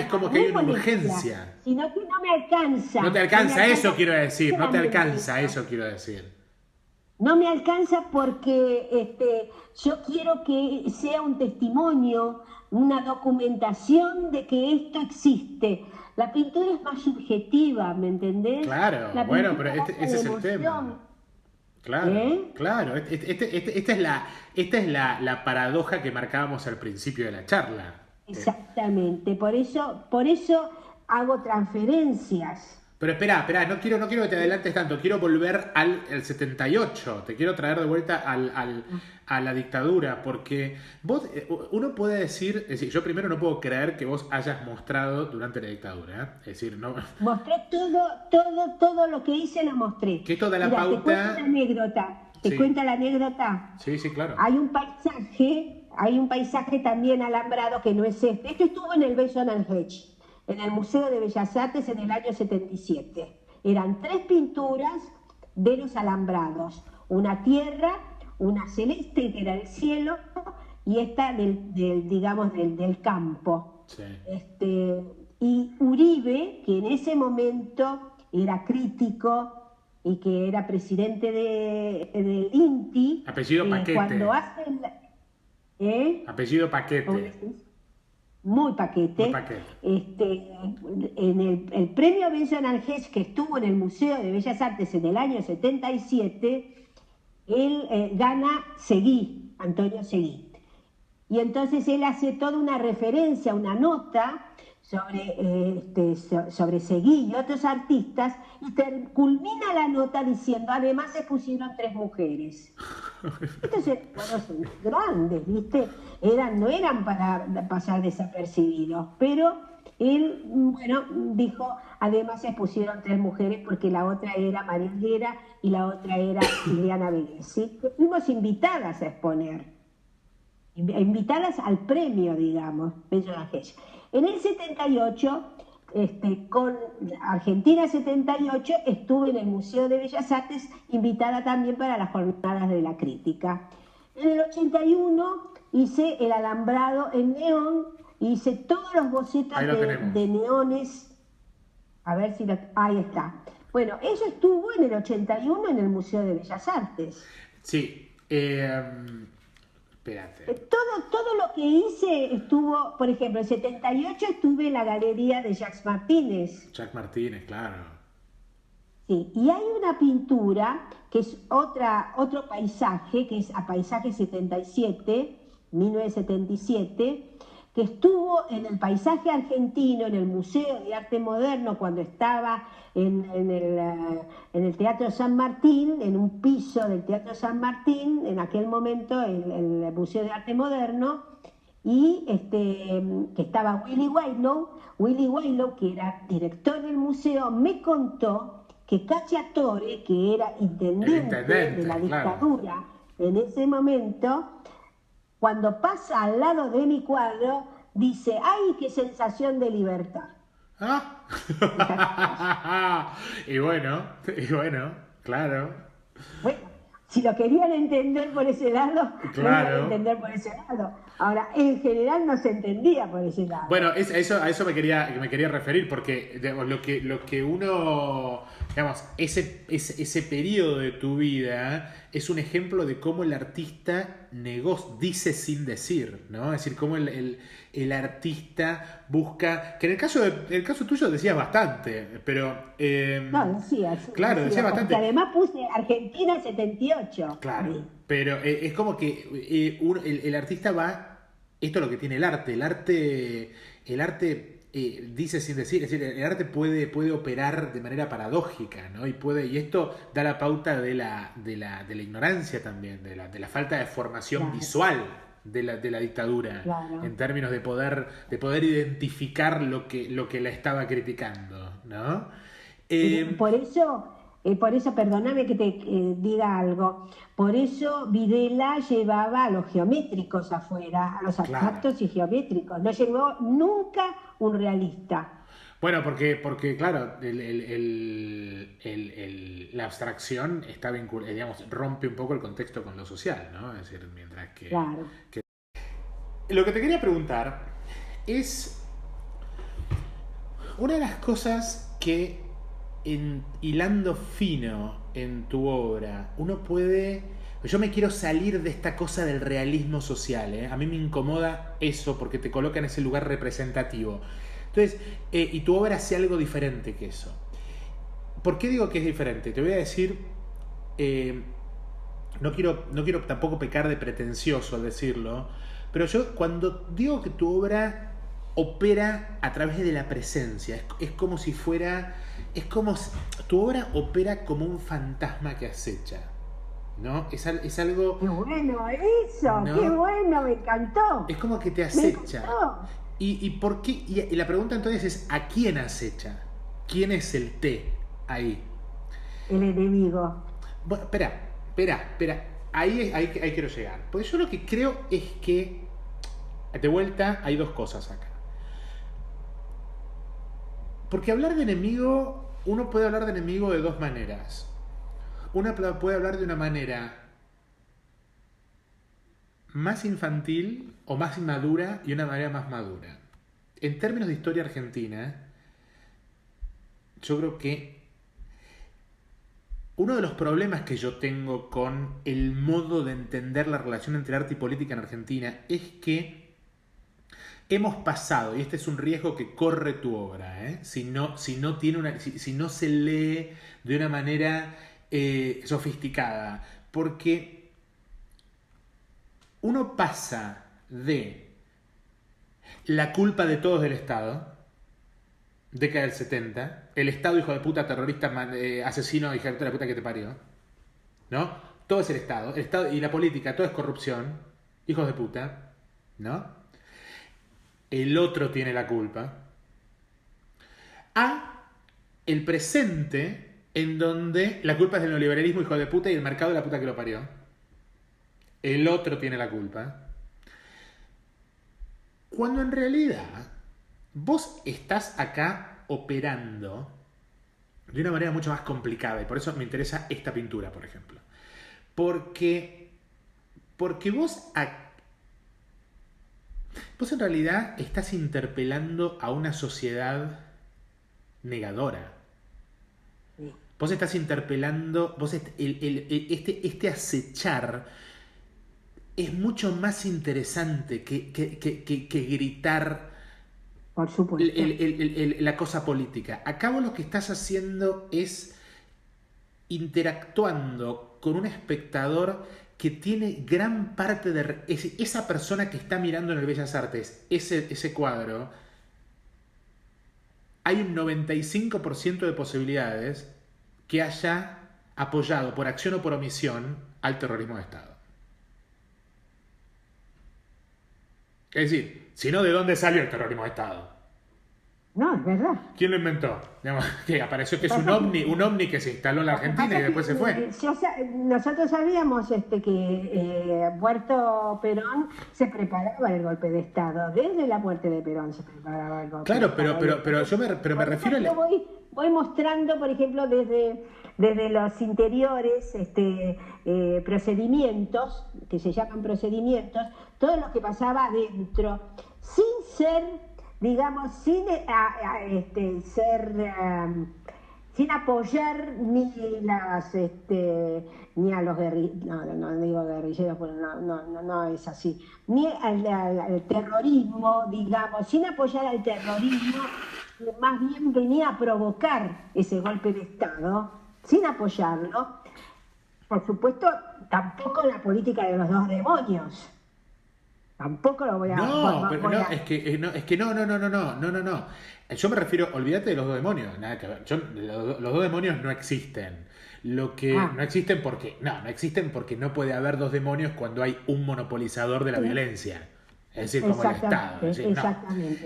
como que hay una urgencia. Sino que no me alcanza. No te alcanza, eso quiero decir. No te alcanza, eso quiero decir. No me alcanza porque yo quiero que sea un testimonio, una documentación de que esto existe. La pintura es más subjetiva, ¿me entendés? Claro, La bueno, pintura pero habla ese de es el emoción. tema. Claro, claro. Esta es la paradoja que marcábamos al principio de la charla. Exactamente, por eso hago transferencias. Pero espera, no quiero que te adelantes tanto, quiero volver al 78, te quiero traer de vuelta a la dictadura, porque uno puede decir, yo primero no puedo creer que vos hayas mostrado durante la dictadura, ¿eh? Es decir, no... Mostré todo lo que hice, lo mostré. Que toda la Mira, pauta... te cuento la anécdota, Sí. cuenta la anécdota. Sí, claro. Hay un paisaje también alambrado que no es este. Esto estuvo en el Bello Hedge, en el Museo de Bellas Artes en el año 77. Eran 3 pinturas de los alambrados. Una tierra, una celeste que era el cielo y esta digamos, del campo. Sí. Y Uribe, que en ese momento era crítico y que era presidente del INTI, Apellido Paquete. cuando hacen... Apellido Paquete. Muy Paquete. Muy Paquete. En el premio Benson Argés, que estuvo en el Museo de Bellas Artes en el año 77, él gana Seguí, Antonio Seguí. Y entonces él hace toda una referencia, una nota sobre Seguí y otros artistas, y culmina la nota diciendo, además se pusieron 3 mujeres. Entonces, bueno, son grandes, ¿viste? No eran para pasar desapercibidos, pero él, bueno, dijo, además se pusieron 3 mujeres porque la otra era María Helguera y la otra era Liliana Velesi, que fuimos invitadas a exponer, invitadas al premio, digamos, Benson Argés. En el 78, con Argentina 78, estuve en el Museo de Bellas Artes, invitada también para las Jornadas de la Crítica. En el 81 hice el alambrado en neón, hice todos los bocetos de neones. A ver si ahí está. Bueno, eso estuvo en el 81 en el Museo de Bellas Artes. Sí, espérate. Todo lo que hice estuvo, por ejemplo, en 78 estuve en la galería de Jacques Martínez. Jacques Martínez, claro. Sí, y hay una pintura que es otro paisaje, que es a paisaje 77, 1977, que estuvo en el paisaje argentino, en el Museo de Arte Moderno, cuando estaba en el Teatro San Martín, en un piso del Teatro San Martín, en aquel momento el Museo de Arte Moderno, y que estaba Willy Waylow, que era director del museo, me contó que Cacciatore, que era intendente de la dictadura, claro, en ese momento, cuando pasa al lado de mi cuadro, dice, ¡ay, qué sensación de libertad! ¿Ah? y bueno, claro. Bueno, si lo querían entender por ese lado, claro, lo iban a entender por ese lado. Ahora, en general no se entendía por ese lado. Bueno, a eso me quería referir, porque digamos, lo que uno, digamos, ese periodo de tu vida es un ejemplo de cómo el artista dice sin decir, ¿no? Es decir, cómo el artista busca, que en el caso tuyo decías bastante, pero... no, decía, claro, decía bastante. Porque además puse Argentina 78. Claro, sí. Pero es como que el artista va... Esto es lo que tiene el arte. El arte dice sin decir, es decir, el arte puede operar de manera paradójica, ¿no? Y esto da la pauta de la ignorancia también, de la falta de formación claro, visual de la dictadura, claro, en términos de poder identificar lo que la estaba criticando, ¿no? Por eso, perdóname que te diga algo, por eso Videla llevaba a los geométricos afuera, a los abstractos claro, y geométricos, no llevó nunca un realista. Bueno, porque claro, la abstracción está vinculada, digamos, rompe un poco el contexto con lo social, ¿no? Es decir, mientras que... Claro. Lo que te quería preguntar es una de las cosas que hilando fino en tu obra, uno puede... Yo me quiero salir de esta cosa del realismo social, ¿eh? A mí me incomoda eso porque te coloca en ese lugar representativo. Entonces, y tu obra hace algo diferente que eso. ¿Por qué digo que es diferente? Te voy a decir, no quiero tampoco pecar de pretencioso al decirlo, pero yo cuando digo que tu obra opera a través de la presencia, es como si fuera... Es como tu obra opera como un fantasma que acecha, ¿no? Es algo... ¡Qué bueno eso! ¿No? ¡Qué bueno! Me encantó. Es como que te acecha. ¿Y por qué? Y la pregunta entonces es, ¿a quién acecha? ¿Quién es el T ahí? El enemigo. Bueno, espera. Ahí quiero llegar. Porque yo lo que creo es que, de vuelta, hay dos cosas acá. Porque hablar de enemigo, uno puede hablar de enemigo de dos maneras. Una puede hablar de una manera más infantil o más inmadura y una manera más madura. En términos de historia argentina, yo creo que uno de los problemas que yo tengo con el modo de entender la relación entre arte y política en Argentina es que hemos pasado, y este es un riesgo que corre tu obra, si no se lee de una manera sofisticada, porque uno pasa de la culpa de todos del Estado, década del 70, el Estado hijo de puta, terrorista, asesino, hija de puta que te parió, ¿no? Todo es el Estado y la política, todo es corrupción, hijos de puta, ¿no? El otro tiene la culpa. A el presente, en donde la culpa es del neoliberalismo, hijo de puta, y el mercado de la puta que lo parió. El otro tiene la culpa. Cuando en realidad vos estás acá operando de una manera mucho más complicada, y por eso me interesa esta pintura, por ejemplo. Porque vos en realidad estás interpelando a una sociedad negadora. Vos estás interpelando, este acechar es mucho más interesante que gritar, por supuesto, la cosa política. Acá vos lo que estás haciendo es interactuando con un espectador que tiene gran parte de esa persona que está mirando en el Bellas Artes, ese cuadro. Hay un 95% de posibilidades que haya apoyado por acción o por omisión al terrorismo de Estado. Es decir, si no, ¿de dónde salió el terrorismo de Estado? No, es verdad. ¿Quién lo inventó? Digamos, que apareció que es un ovni que se instaló en la Argentina y después se fue. Nosotros sabíamos que Puerto Perón se preparaba el golpe de Estado. Desde la muerte de Perón se preparaba el golpe de Estado. Claro, pero yo me refiero a... Voy mostrando, por ejemplo, desde los interiores procedimientos, que se llaman procedimientos, todo lo que pasaba adentro, sin ser, digamos, sin apoyar ni a los guerrilleros, no digo guerrilleros, porque no es así, ni al terrorismo, digamos, sin apoyar al terrorismo, más bien venía a provocar ese golpe de Estado, sin apoyarlo. Por supuesto, tampoco la política de los dos demonios. Tampoco lo voy a... Es que no. Yo me refiero, olvídate de los dos demonios, nada que ver. Los dos demonios no existen. No existen porque no puede haber dos demonios cuando hay un monopolizador de la violencia. Es decir, como el Estado.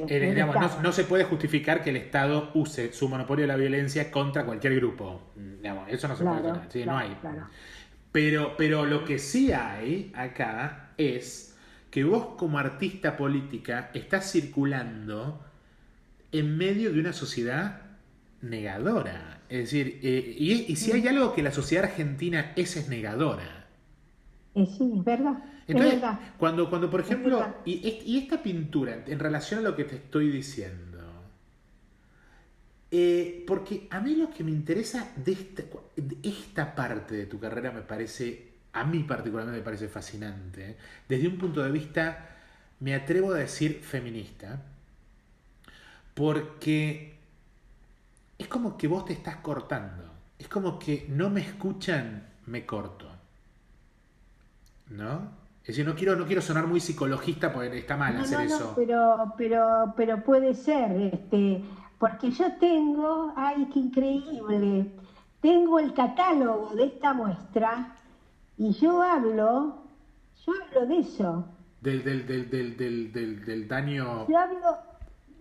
Digamos, no se puede justificar que el Estado use su monopolio de la violencia contra cualquier grupo. Digamos, eso no se puede hacer. ¿Sí? No hay. Claro. Pero lo que sí hay acá es que vos como artista política estás circulando en medio de una sociedad negadora. Es decir, y si hay algo que la sociedad argentina es negadora. Sí, es verdad. Entonces, es verdad. Cuando por ejemplo, y esta pintura, en relación a lo que te estoy diciendo, porque a mí lo que me interesa de esta parte de tu carrera me parece... A mí particularmente me parece fascinante, desde un punto de vista, me atrevo a decir, feminista, porque es como que vos te estás cortando, es como que no me escuchan, me corto, ¿no? Es decir, no quiero sonar muy psicologista porque está mal hacer eso. Pero puede ser, porque yo tengo, ay, qué increíble, tengo el catálogo de esta muestra. Y yo hablo de eso. Del daño. Yo hablo,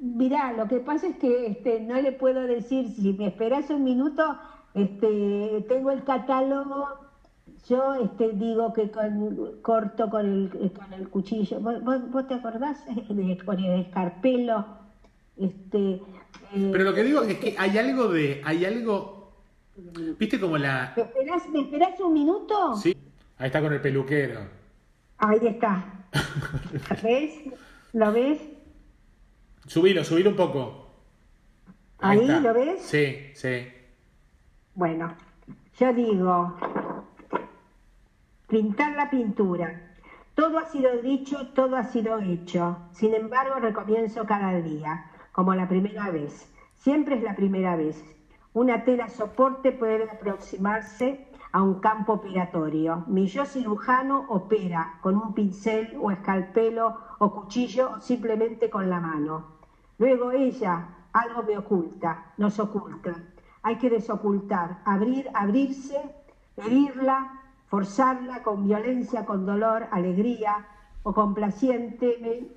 mirá, lo que pasa es que no le puedo decir, si me esperás un minuto, tengo el catálogo, yo digo que corto con el cuchillo. ¿Vos te acordás? Con el escarpelo. Pero lo que digo es que hay algo. ¿Viste como la...? ¿Me esperás un minuto? Sí, ahí está con el peluquero. Ahí está. ¿Ves? ¿Lo ves? Subilo un poco. Ahí ¿Ahí lo está. ves? Sí, sí. Bueno, yo digo, pintar la pintura. Todo ha sido dicho, todo ha sido hecho. Sin embargo, recomienzo cada día, como la primera vez. Siempre es la primera vez. Una tela soporte puede aproximarse a un campo operatorio. Mi yo cirujano opera con un pincel o escalpelo o cuchillo o simplemente con la mano. Luego ella, algo me oculta, nos oculta. Hay que desocultar, abrirse, herirla, forzarla con violencia, con dolor, alegría o complaciente,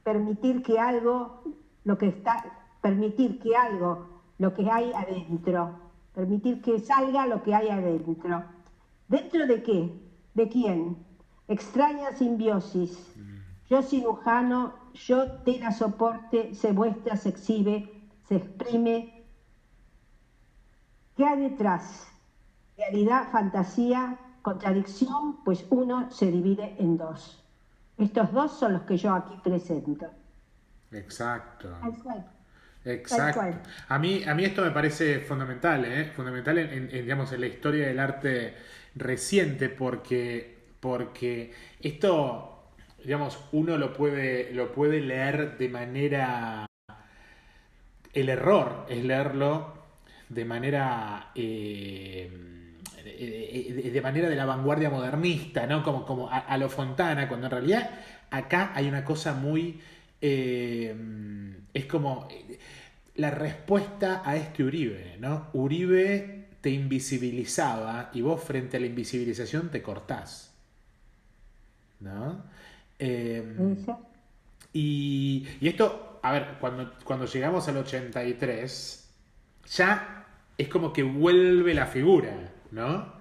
permitir que algo, lo que está, permitir que algo, lo que hay adentro, permitir que salga lo que hay adentro. ¿Dentro de qué? ¿De quién? Extraña simbiosis. Yo cirujano, yo tela soporte, se muestra, se exhibe, se exprime. ¿Qué hay detrás? Realidad, fantasía, contradicción, pues uno se divide en dos. Estos dos son los que yo aquí presento. Exacto. Tal cual, tal Exacto. cual. A mí esto me parece fundamental, ¿eh? Fundamental digamos, en la historia del arte reciente, porque esto, digamos, uno lo puede leer de manera. El error es leerlo de manera. De manera de la vanguardia modernista, ¿no? Como a lo Fontana, cuando en realidad acá hay una cosa muy. Es como la respuesta a este Uribe, ¿no? Uribe te invisibilizaba y vos frente a la invisibilización te cortás, ¿no? Eh, ¿Eso? y esto, a ver, cuando llegamos al 83, ya es como que vuelve la figura, ¿no?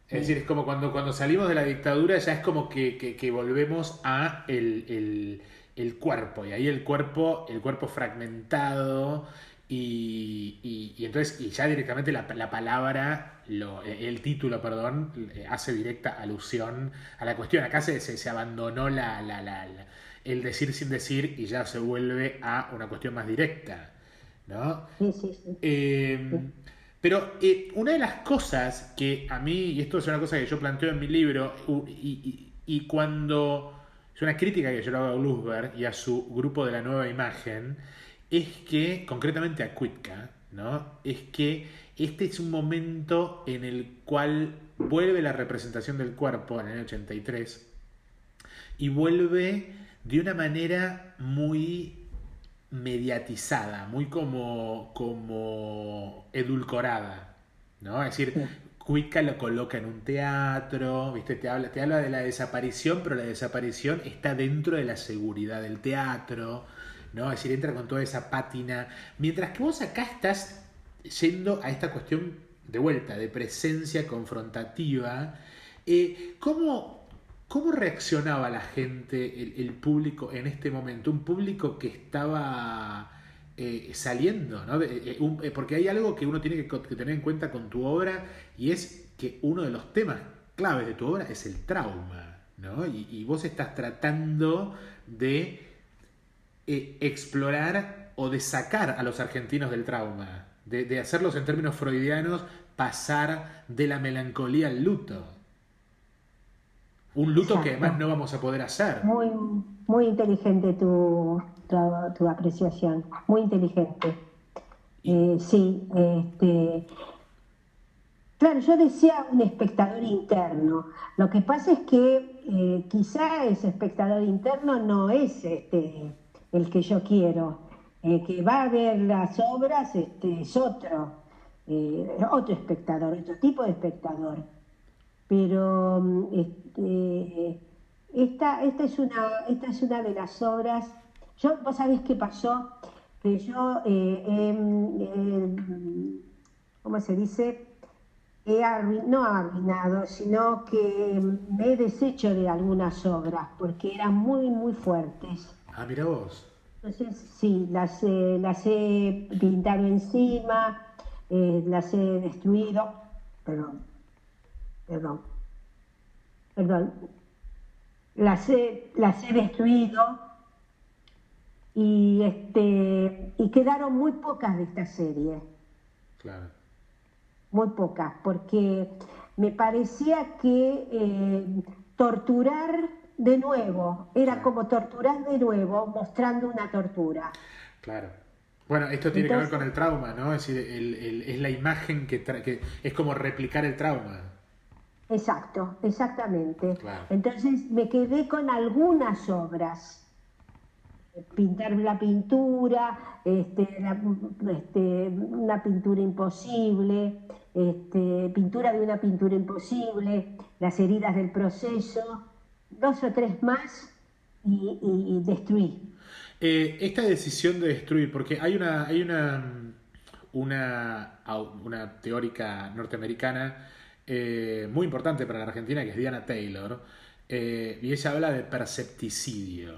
Es decir, es como cuando salimos de la dictadura, ya es como que volvemos a el cuerpo, y ahí el cuerpo fragmentado, y entonces, y ya directamente la palabra, el título, perdón, hace directa alusión a la cuestión. Acá se abandonó el decir sin decir y ya se vuelve a una cuestión más directa, ¿no? Sí, sí, sí. Eh, Sí. pero una de las cosas que a mí, y esto es una cosa que yo planteo en mi libro, y cuando es una crítica que yo le hago a Bluesberg y a su grupo de la nueva imagen, es que, concretamente a Kuitka, ¿no? Es que este es un momento en el cual vuelve la representación del cuerpo en el año 83 y vuelve de una manera muy mediatizada, muy como edulcorada, ¿no? Es decir, Sí. Cuica lo coloca en un teatro, ¿viste? Te habla de la desaparición, pero la desaparición está dentro de la seguridad del teatro, ¿no? Es decir, entra con toda esa pátina. Mientras que vos acá estás yendo a esta cuestión de vuelta, de presencia confrontativa, ¿cómo reaccionaba la gente, el público en este momento? Un público que estaba saliendo, ¿no? Porque hay algo que uno tiene que tener en cuenta con tu obra, y es que uno de los temas claves de tu obra es el trauma, ¿no? Y vos estás tratando de explorar o de sacar a los argentinos del trauma, de hacerlos en términos freudianos pasar de la melancolía al luto. Un luto que además Exacto. no vamos a poder hacer. Muy, muy inteligente tu apreciación, muy inteligente. Y, Sí, claro, yo decía un espectador interno. Lo que pasa es que quizá ese espectador interno no es el que yo quiero. Que va a ver las obras es otro espectador, otro tipo de espectador. Pero esta es una de las obras. Vos sabés qué pasó, que yo, ¿cómo se dice? No arruinado, sino que me he deshecho de algunas obras porque eran muy, muy fuertes. mira vos. Entonces, sí, las he pintado encima, las he destruido, perdón, perdón. perdón, las he destruido y quedaron muy pocas de esta serie, Claro. muy pocas, porque me parecía que torturar de nuevo, era Claro. como torturar de nuevo, mostrando una tortura. Claro. Bueno, esto tiene que ver con Entonces, el trauma, ¿no? Es decir, es la imagen que es como replicar el trauma. exacto, exactamente. Claro. Entonces me quedé con algunas obras, pintar la pintura, una pintura imposible, pintura de una pintura imposible, las heridas del proceso, dos o tres más y destruí. Esta decisión de destruir, porque una teórica norteamericana muy importante para la Argentina, que es Diana Taylor, y ella habla de percepticidio.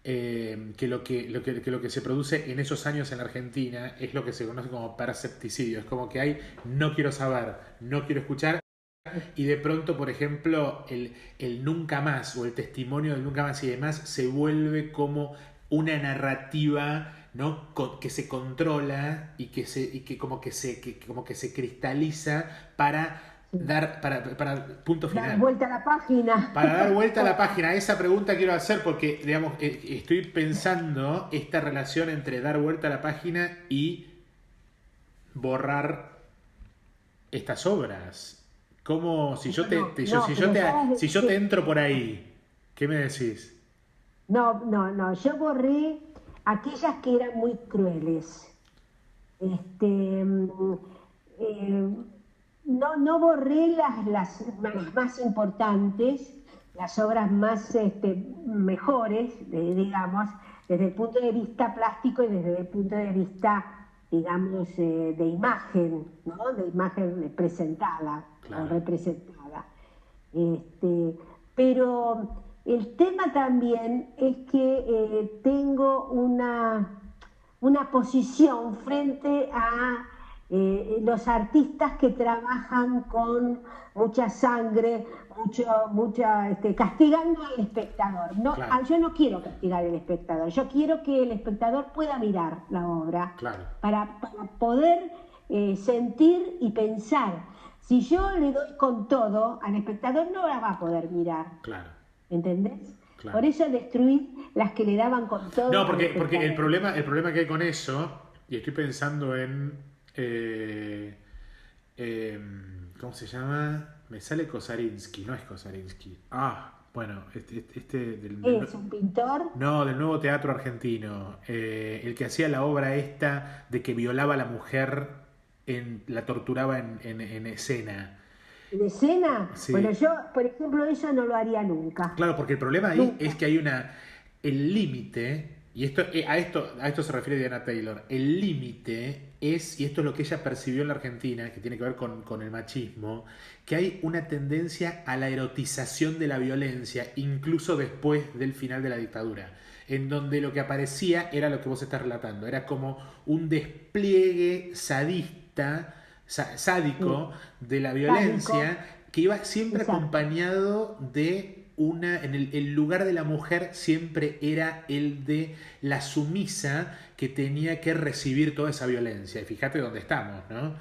Que lo que se produce en esos años en la Argentina es lo que se conoce como percepticidio. Es como que hay no quiero saber, no quiero escuchar, y de pronto, por ejemplo, el nunca más o el testimonio del nunca más y demás se vuelve como una narrativa, ¿no? Que se controla y que como que se cristaliza para Sí. para punto Dar final. vuelta a la página. Para dar vuelta a la página, esa pregunta quiero hacer porque, digamos, estoy pensando esta relación entre dar vuelta a la página y borrar estas obras. ¿Cómo, si yo te, No, si no, yo pero te, sabes si yo te entro por ahí, ¿qué me decís? no, no, no, yo borré aquellas que eran muy crueles. Este, mm, eh, no borré las más importantes, las obras más mejores, digamos, desde el punto de vista plástico y desde el punto de vista, digamos, de imagen, ¿no? De imagen presentada o Claro, representada. Este, pero el tema también es que tengo una posición frente a los artistas que trabajan con mucha sangre, castigando al espectador. No, claro, yo no quiero castigar al espectador, yo quiero que el espectador pueda mirar la obra claro, para poder sentir y pensar. Si yo le doy con todo, al espectador no la va a poder mirar, claro, ¿entendés? claro. Por eso destruí las que le daban con No, todo al porque el espectador. problema, el problema que hay con eso, y estoy pensando en eh, eh, ¿cómo se llama? Me sale Kosarinsky, no es Kosarinsky. Bueno, este Es un pintor. no, del nuevo teatro argentino, el que hacía la obra esta de que violaba a la mujer, la torturaba en escena. ¿De escena? Bueno, Sí, yo, por ejemplo, eso no lo haría nunca. claro, porque el problema ahí es Nunca. que hay el límite, y a esto se refiere Diana Taylor, el límite es, y esto es lo que ella percibió en la Argentina, que tiene que ver con el machismo, que hay una tendencia a la erotización de la violencia, incluso después del final de la dictadura, en donde lo que aparecía era lo que vos estás relatando, era como un despliegue sadista, Sí. sádico de la Sádico. violencia, que iba siempre Exacto. acompañado de el lugar de la mujer siempre era el de la sumisa que tenía que recibir toda esa violencia. Y fíjate dónde estamos, ¿no?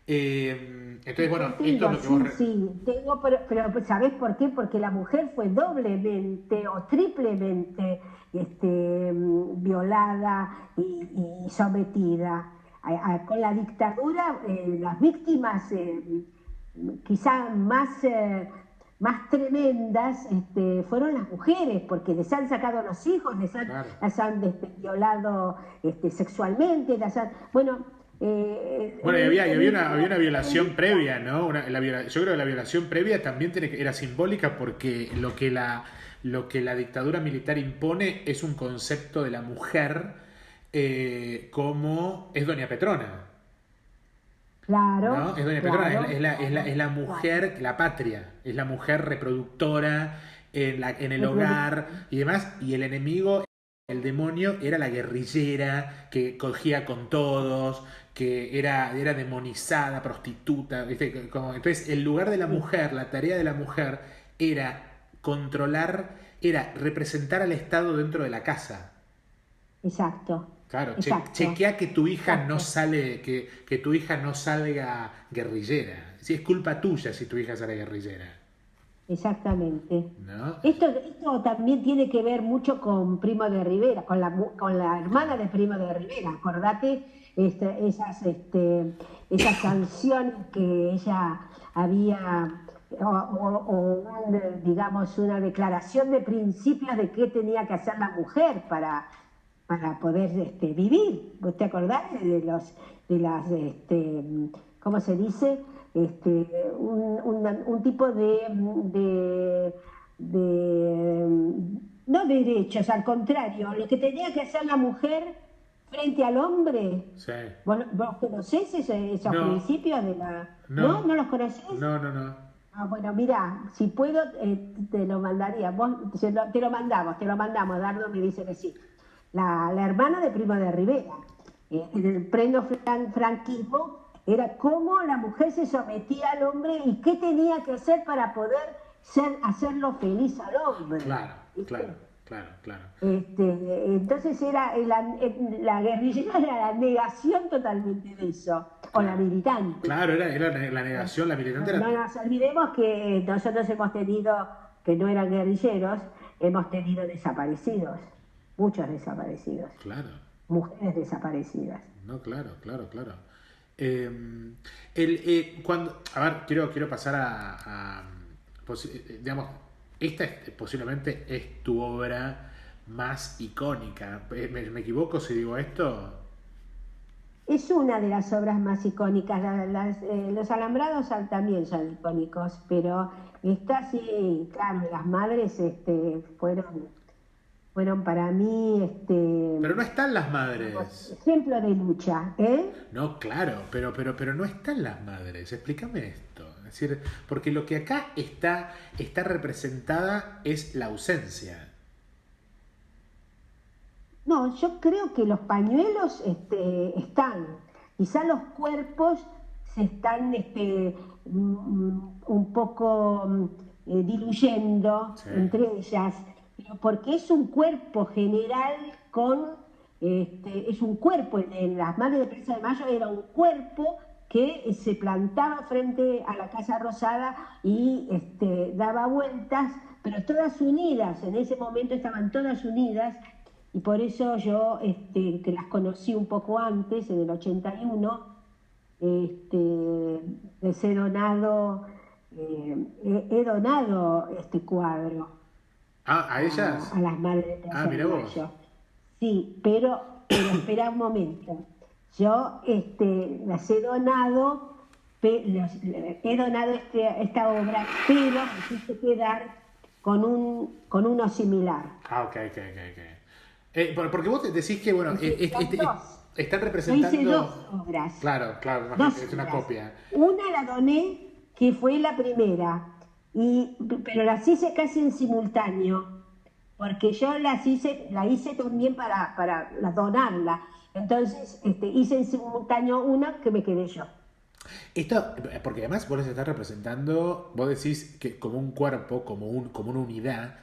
Entonces, bueno, Yo esto es tengo, lo que vos... sí, sí, tengo, pero ¿sabés por qué? Porque la mujer fue doblemente o triplemente violada y sometida. Con la dictadura, las víctimas quizá más tremendas fueron las mujeres, porque les han sacado los hijos, Claro. las han violado sexualmente, bueno, Bueno, y había una violación feminista. previa, ¿no? Yo creo que la violación previa también era simbólica porque lo que la dictadura militar impone es un concepto de la mujer como es Doña Petrona. ¿No? Claro, Es Doña Petrona, claro, es la claro. mujer, la patria, es la mujer reproductora en el hogar Reproductora. y demás, y el enemigo, el demonio, era la guerrillera que cogía con todos, que era demonizada, prostituta, ¿viste? Entonces, el lugar de la Sí, mujer, la tarea de la mujer, era controlar, era representar al Estado dentro de la casa. Exacto. Claro, Exacto. chequea que tu hija Exacto. no sale, que tu hija no salga guerrillera. Si es culpa tuya si tu hija sale guerrillera, Exactamente. ¿no? Esto también tiene que ver mucho con Primo de Rivera, con la hermana de Primo de Rivera. Acordate esas sanciones que ella había, digamos, una declaración de principios de qué tenía que hacer la mujer para poder vivir. ¿Vos te acordás ¿cómo se dice? Un tipo de- no derechos, al contrario, lo que tenía que hacer la mujer frente al hombre. Sí. ¿Vos conocés esos No, principios de la... ¿No? no, ¿No los conocés? no, no, no. Ah, bueno, mira, si puedo, te lo mandaría. Te lo mandamos, Dardo me dice que sí. La hermana de Primo de Rivera, en el pleno franquismo, era cómo la mujer se sometía al hombre y qué tenía que hacer para poder hacerlo feliz al hombre. Claro, ¿Viste? claro, claro, claro. Entonces la guerrillera era la negación totalmente de eso, o la Claro. militante. Claro, era la negación, la militante No era... nos olvidemos que nosotros hemos tenido, que no eran guerrilleros, hemos tenido desaparecidos, muchos desaparecidos, Claro, mujeres desaparecidas. no, claro, claro, claro. Cuando, a ver, quiero pasar digamos, esta posiblemente es tu obra más icónica. ¿Me equivoco si digo esto? Es una de las obras más icónicas. Los alambrados también son icónicos, pero esta sí, claro, las madres fueron para mí Pero no están las digamos, madres. ejemplo de lucha, ¿eh? No, claro, pero no están las madres. Explícame esto. Es decir, porque lo que acá está representada es la ausencia. No, yo creo que los pañuelos están, quizá los cuerpos se están un poco diluyendo Sí, entre ellas, pero porque es un cuerpo general es un cuerpo, en las madres de Plaza de Mayo era un cuerpo que se plantaba frente a la Casa Rosada y daba vueltas, pero todas unidas, en ese momento estaban todas unidas y por eso yo, que las conocí un poco antes, en el 81, les he donado este cuadro Ah, ¿a ellas? a las madres de Ah, Plaza de mira vos. Mayo. Sí, pero espera un momento. Yo las he donado, he donado esta obra, pero me quise quedar con uno similar. Ah, ok, ok, ok, ok. Porque vos decís que, bueno, Son dos. están Yo hice dos representando... obras. Claro, claro, Dos imagínate, es una obras. copia. Una la doné, que fue la primera, pero las hice casi en simultáneo, porque yo la hice también para donarla. Entonces hice en simultáneo una que me quedé yo. Esto, porque además vos les estás representando, vos decís que como un cuerpo, como una unidad,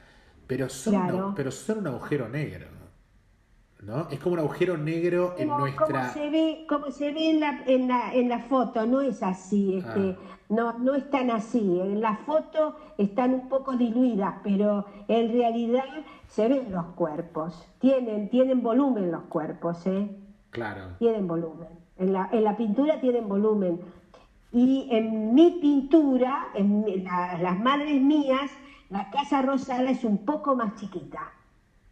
Claro. pero son un agujero negro, ¿no? Es como un agujero negro en Pero nuestra... como se ve en la foto, no es así, Ah, no están así. En la foto están un poco diluidas, pero en realidad se ven los cuerpos. Tienen volumen los cuerpos, ¿eh? claro. Tienen volumen. En la pintura tienen volumen. Y en mi pintura, las madres mías, la Casa Rosada es un poco más chiquita.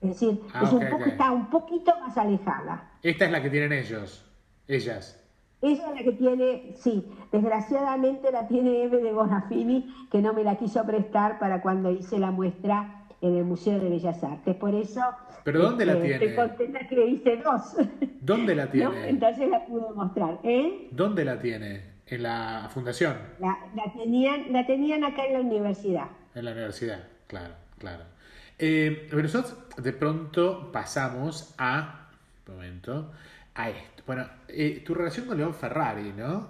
Es decir, Ah, ok, ok. está un poquito más alejada. Esta es la que tienen ellas. Ella es la que tiene, sí, desgraciadamente la tiene Eve de Bonafini, que no me la quiso prestar para cuando hice la muestra en el Museo de Bellas Artes. Por eso ¿Pero dónde la estoy tiene? contenta que le hice dos, ¿Dónde la ¿no? tiene? Entonces la pude mostrar. ¿Eh? ¿Dónde la tiene? En la fundación, La tenían acá en la universidad. en la universidad, claro, claro. Pero nosotros de pronto pasamos un momento, a esto. Bueno, tu relación con León Ferrari, ¿no?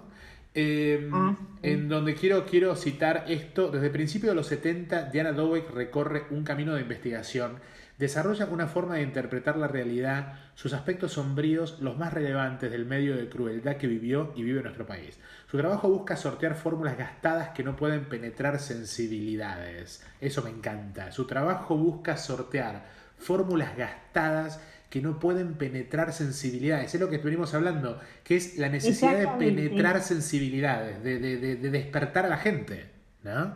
Ah, sí. en donde quiero citar esto. Desde principios de los 70, Diana Dobek recorre un camino de investigación, desarrolla una forma de interpretar la realidad, sus aspectos sombríos, los más relevantes del medio de crueldad que vivió y vive nuestro país. Su trabajo busca sortear fórmulas gastadas que no pueden penetrar sensibilidades. Eso me encanta. Su trabajo busca sortear fórmulas gastadas que no pueden penetrar sensibilidades. Es lo que venimos hablando, que es la necesidad de Exactamente. penetrar sensibilidades, de despertar a la gente, ¿no?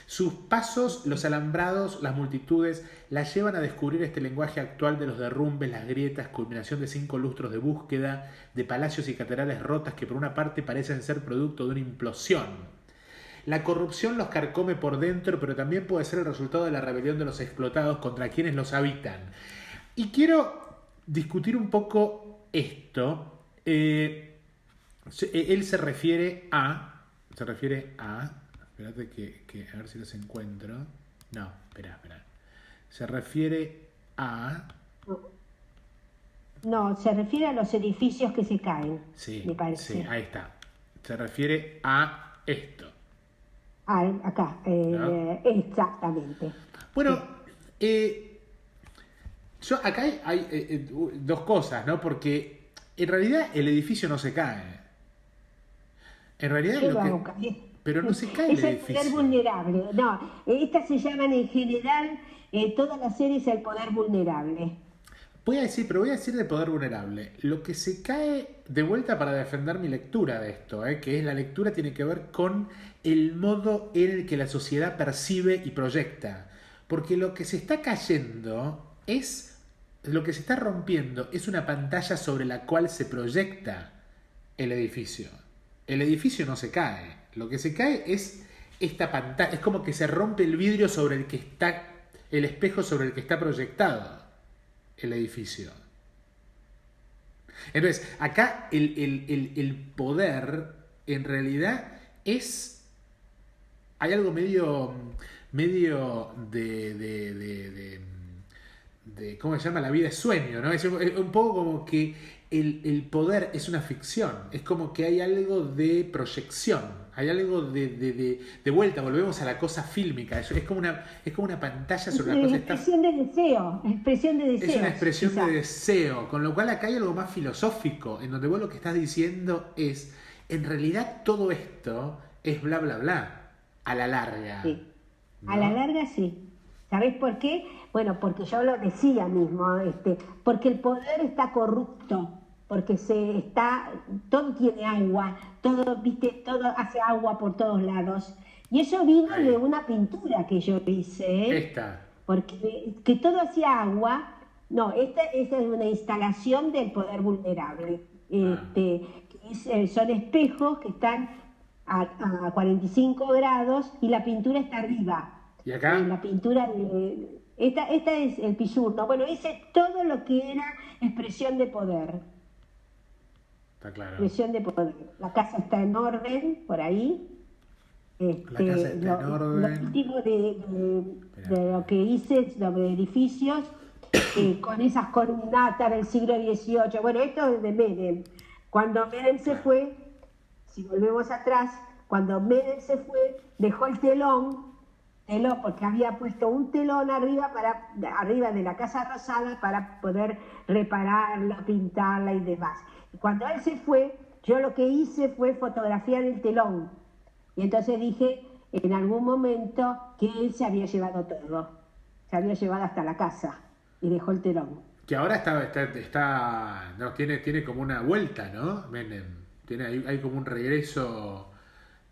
Sus pasos, los alambrados, las multitudes, la llevan a descubrir este lenguaje actual de los derrumbes, las grietas, culminación de 5 lustros de búsqueda, de palacios y catedrales rotas que por una parte parecen ser producto de una implosión. La corrupción los carcome por dentro, pero también puede ser el resultado de la rebelión de los explotados contra quienes los habitan. Y quiero discutir un poco esto. Él se refiere a... Espérate que a ver si los encuentro. No, espera. Se refiere a... No, se refiere a los edificios que se caen, Sí, me parece. ahí está. Se refiere a esto, Ah, acá, ¿no? exactamente. Bueno, Sí. yo acá hay dos cosas, ¿no? Porque en realidad el edificio no se cae. En realidad ¿Qué lo va que... a caer? Pero no se cae el Es el poder edificio. vulnerable. No, estas se llaman en general, todas las series el poder vulnerable. Voy a decir de poder vulnerable. Lo que se cae de vuelta para defender mi lectura de esto, que es la lectura tiene que ver con el modo en el que la sociedad percibe y proyecta. Porque lo que se está cayendo es, lo que se está rompiendo es una pantalla sobre la cual se proyecta el edificio. El edificio no se cae. Lo que se cae es esta pantalla. Es como que se rompe el vidrio sobre el que está, el espejo sobre el que está proyectado el edificio. Entonces, acá el poder en realidad es... Hay algo medio ¿cómo se llama? La vida es sueño, ¿no? Es un poco como que el poder es una ficción. Es como que hay algo de proyección. Hay algo de vuelta. Volvemos a la cosa fílmica. Es como una pantalla Es sobre la una cosa. expresión de deseo, expresión de Es una deseos, expresión de quizá. deseo, con lo cual acá hay algo más filosófico, en donde vos lo que estás diciendo es, en realidad todo esto es bla bla bla, a la larga, Sí. A la ¿no? larga sí. ¿Sabés por qué? Bueno, porque yo lo decía mismo, porque el poder está corrupto, porque todo tiene agua, todo, viste, todo hace agua por todos lados. Y eso vino de Ahí, una pintura que yo hice, esta, porque que todo hacía agua. No, esta es una instalación del poder vulnerable. ah, Son espejos que están a 45 grados y la pintura está arriba. y acá, La pintura esta es el Pisurno. Bueno, hice todo lo que era expresión de poder. está claro, Expresión de poder. La casa está en orden, por ahí. la casa está en Lo orden, último espera, de lo que hice sobre edificios, con esas columnatas del siglo XVIII. Bueno, esto es de Menem. Cuando Menem se claro, fue, si volvemos atrás, cuando Menem se fue, dejó el telón, porque había puesto un telón arriba de la Casa Rosada para poder repararla, pintarla y demás. Y cuando él se fue, yo lo que hice fue fotografiar el telón. Y entonces dije, en algún momento, que él se había llevado todo. Se había llevado hasta la casa y dejó el telón. que ahora no, tiene como una vuelta, ¿no? Menem, hay como un regreso,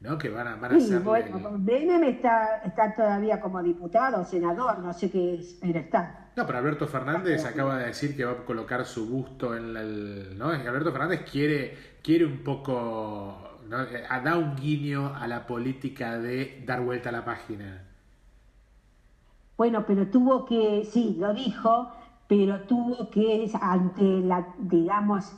¿no? Que van a Sí, hacerle bueno, Menem está todavía como diputado, senador, no sé qué es, pero está. No, pero Alberto Está Fernández todavía. acaba de decir que va a colocar su busto en ¿no? Es que Alberto Fernández quiere un poco, ¿no? Da un guiño a la política de dar vuelta a la página. Bueno, pero sí, lo dijo, pero tuvo que, ante digamos,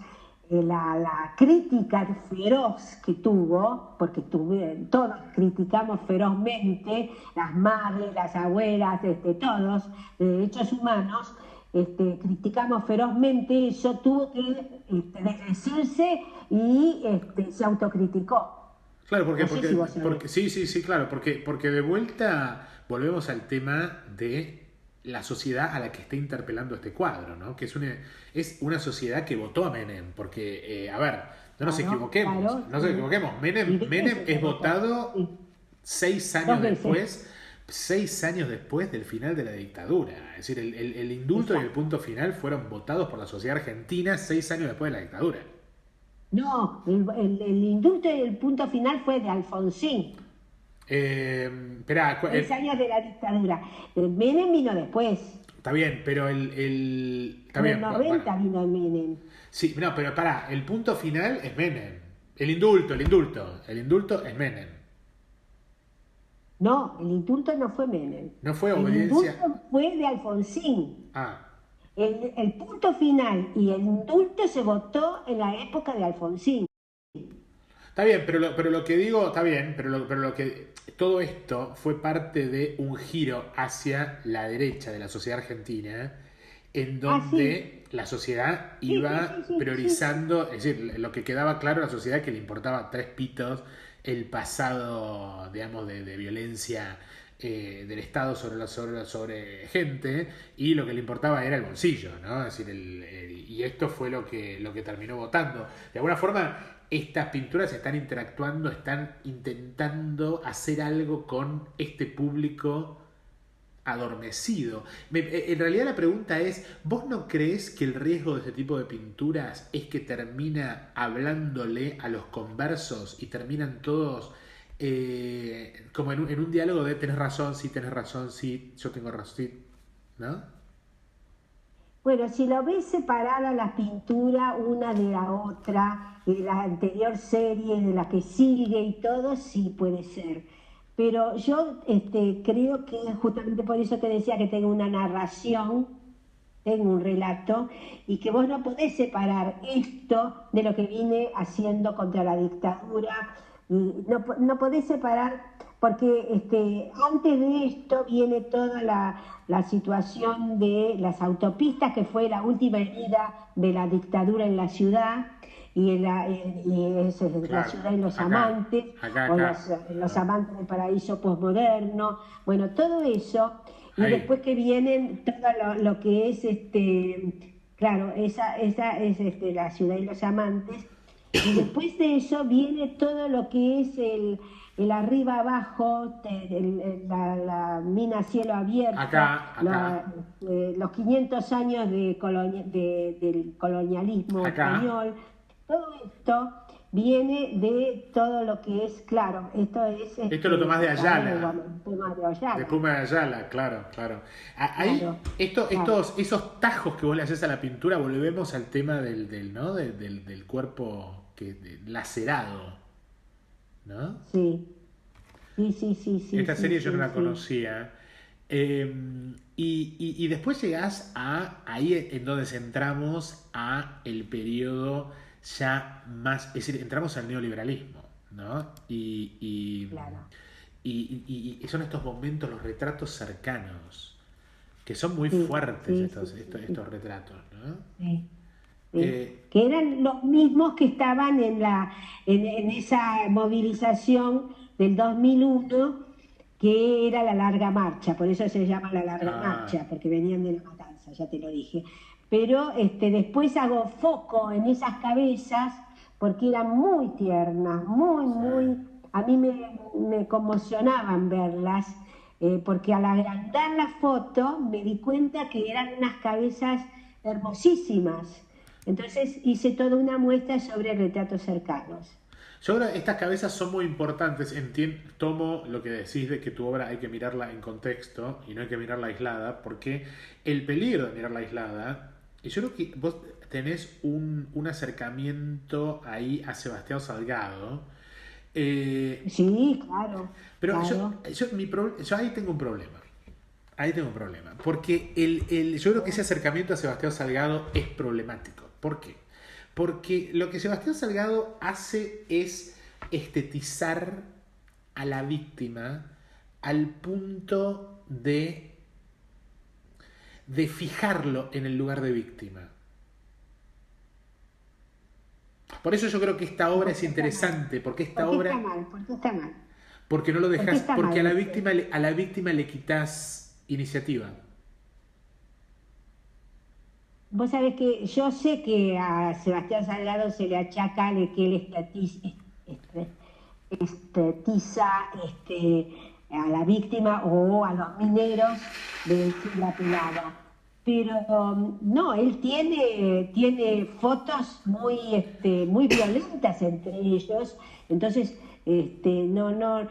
la crítica feroz que tuvo, porque todos criticamos ferozmente, las madres, las abuelas, todos, de derechos humanos, criticamos ferozmente eso, tuvo que desdecirse y se autocriticó. Claro, No sé si vos sabés. sí, claro, porque de vuelta volvemos al tema de la sociedad a la que está interpelando este cuadro, ¿no? Que es una sociedad que votó a Menem, porque, a ver, Claro, claro, no nos sí. equivoquemos, Y Menem, dos Menem veces es lo votó. votado Sí, 6 años dos veces. después, 6 años después del final de la dictadura. Es decir, el indulto y el Exacto. punto final fueron votados por la sociedad argentina 6 años después de la dictadura. No, el indulto y el punto final fue de Alfonsín. Esperá, 6 años de la dictadura. Menem vino después. está bien, pero está En el bien, bueno. 90 vino Menem. Sí, no, pero pará, el punto final es Menem. El indulto es Menem. No, el indulto no fue Menem. No fue El obediencia. indulto fue de Alfonsín. Ah, El punto final y el indulto se votó en la época de Alfonsín. está bien, pero lo que digo, está bien, pero lo que todo esto fue parte de un giro hacia la derecha de la sociedad argentina, en Ah, sí, donde la sociedad sí, sí, sí, iba sí, sí. priorizando, es decir, lo que quedaba claro a la sociedad que le importaba tres pitos el pasado, digamos, de violencia del Estado sobre gente, y lo que le importaba era el bolsillo, ¿no? Es decir, y esto fue lo que terminó votando. De alguna forma, estas pinturas están interactuando, están intentando hacer algo con este público adormecido. En realidad la pregunta es, ¿vos no crees que el riesgo de este tipo de pinturas es que termina hablándole a los conversos y terminan todos como en un diálogo de tenés razón, sí, yo tengo razón, sí, ¿no? Bueno, si lo ves separada la pintura una de la otra, de la anterior serie, de la que sigue y todo, sí puede ser. Pero yo creo que justamente por eso te decía que tengo una narración, tengo un relato, y que vos no podés separar esto de lo que vine haciendo contra la dictadura, y no podés separar, porque antes de esto viene toda la situación de las autopistas, que fue la última herida de la dictadura en la ciudad, y es la Claro, ciudad y los acá, amantes, acá, o acá. los amantes del paraíso posmoderno, bueno, todo eso, y Ahí, después que vienen todo lo que es, claro, esa es la ciudad y los amantes, y después de eso viene todo lo que es el arriba abajo, la mina cielo abierto, acá, los 500 años del colonialismo acá. español, todo esto viene de todo lo que es, claro, esto es Esto lo tomás de a través de, Ayala. bueno, el tema de De Ayala, Puma de Ayala, claro, claro. Ahí, claro, claro, esos tajos que vos le haces a la pintura, volvemos al tema ¿no? Del cuerpo lacerado, ¿no? sí, sí, sí, sí, sí, Esta sí, serie yo no sí, la sí, conocía. Y después llegás ahí en donde entramos a el periodo ya más, es decir, entramos al neoliberalismo, ¿no? claro, Y son estos momentos, los retratos cercanos, que son muy sí, fuertes sí, sí, sí, sí, estos retratos, ¿no? sí, sí. Eh, Que eran los mismos que estaban en esa movilización del 2001, que era la Larga Marcha, por eso se llama la Larga ah, Marcha, porque venían de la matanza, ya te lo dije. Pero después hago foco en esas cabezas, porque eran muy tiernas, muy, sí. muy, a mí me conmocionaban verlas, porque al agrandar la foto me di cuenta que eran unas cabezas hermosísimas. Entonces hice toda una muestra sobre retratos cercanos. Yo creo que estas cabezas son muy importantes. Tomo lo que decís de que tu obra hay que mirarla en contexto y no hay que mirarla aislada, porque el peligro de mirarla aislada, y yo creo que vos tenés un acercamiento ahí a Sebastián Salgado, eh, Sí, claro, pero claro. yo ahí tengo un problema. Ahí tengo un problema. Porque yo creo que ese acercamiento a Sebastián Salgado es problemático. ¿Por qué? Porque lo que Sebastián Salgado hace es estetizar a la víctima al punto de fijarlo en el lugar de víctima. Por eso yo creo que esta obra es interesante, porque esta ¿Por qué obra, está mal? ¿Por qué está mal? porque no lo ¿Por qué dejas, está porque a la mal? víctima, a la víctima le quitas iniciativa. Vos sabés que yo sé que a Sebastián Salgado se le achaca de que él este- estetiza a la víctima o a los mineros de la pelada. Pero no, él tiene fotos muy violentas entre ellos. Entonces, no, no,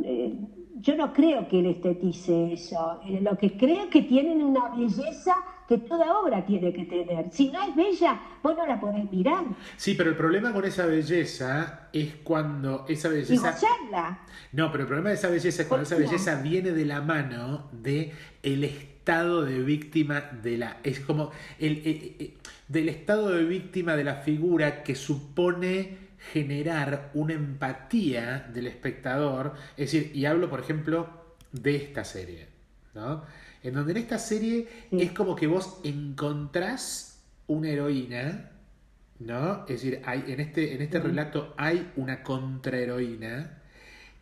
eh, yo no creo que él estetice eso. Lo que creo que tienen una belleza que toda obra tiene que tener. Si no es bella, vos no la podés mirar Sí, pero el problema con esa belleza es cuando esa y belleza... gozarla. No, pero el problema de esa belleza es cuando ¿Por esa qué no? belleza viene de la mano de el estado de víctima de la... Es como del estado de víctima de la figura que supone generar una empatía del espectador. Es decir, y hablo, por ejemplo, de esta serie, ¿no? En donde en esta serie es Sí. como que vos encontrás una heroína, ¿no? Es decir, en este Sí. relato hay una contraheroína.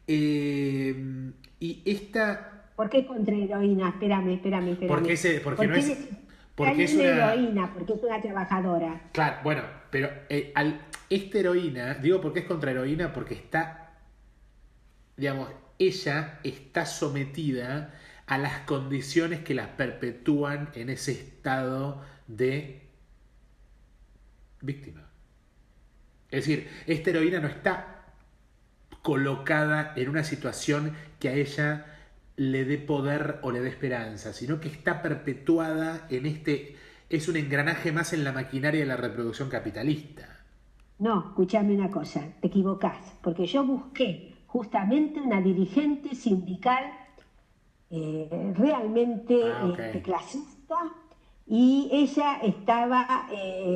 Y esta, ¿Por qué contraheroína? porque, Espérame. porque ¿Por no qué es, decís que porque hay es una una, heroína? Porque es una trabajadora. claro, bueno, pero esta heroína, digo porque es contraheroína, porque está, digamos, ella está sometida a las condiciones que la perpetúan en ese estado de víctima. Es decir, esta heroína no está colocada en una situación que a ella le dé poder o le dé esperanza, sino que está perpetuada en es un engranaje más en la maquinaria de la reproducción capitalista. No, escúchame una cosa, te equivocás, porque yo busqué justamente una dirigente sindical Ah, realmente ok. clasista y ella estaba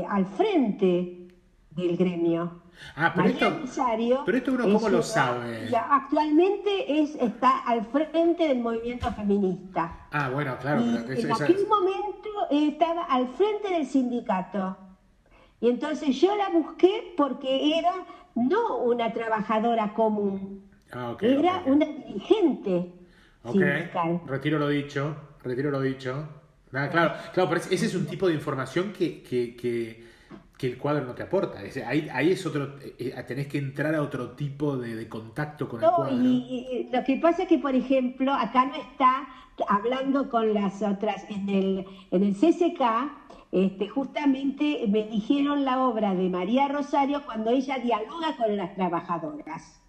al frente del gremio. Ah, María Rosario pero esto uno cómo es lo una, sabe. actualmente está al frente del movimiento feminista Ah, bueno, claro, pero y en aquel momento estaba al frente del sindicato. Y entonces yo la busqué porque era no una trabajadora común, ah, ok, ok, era una ok. dirigente Ok, sindical. retiro lo dicho, retiro lo dicho. Nada, claro, claro, pero ese es un tipo de información que el cuadro no te aporta. Ahí es otro, tenés que entrar a otro tipo de contacto con el No, cuadro. y lo que pasa es que, por ejemplo, acá no está hablando con las otras, en el CCK, justamente me dijeron la obra de María Rosario cuando ella dialoga con las trabajadoras,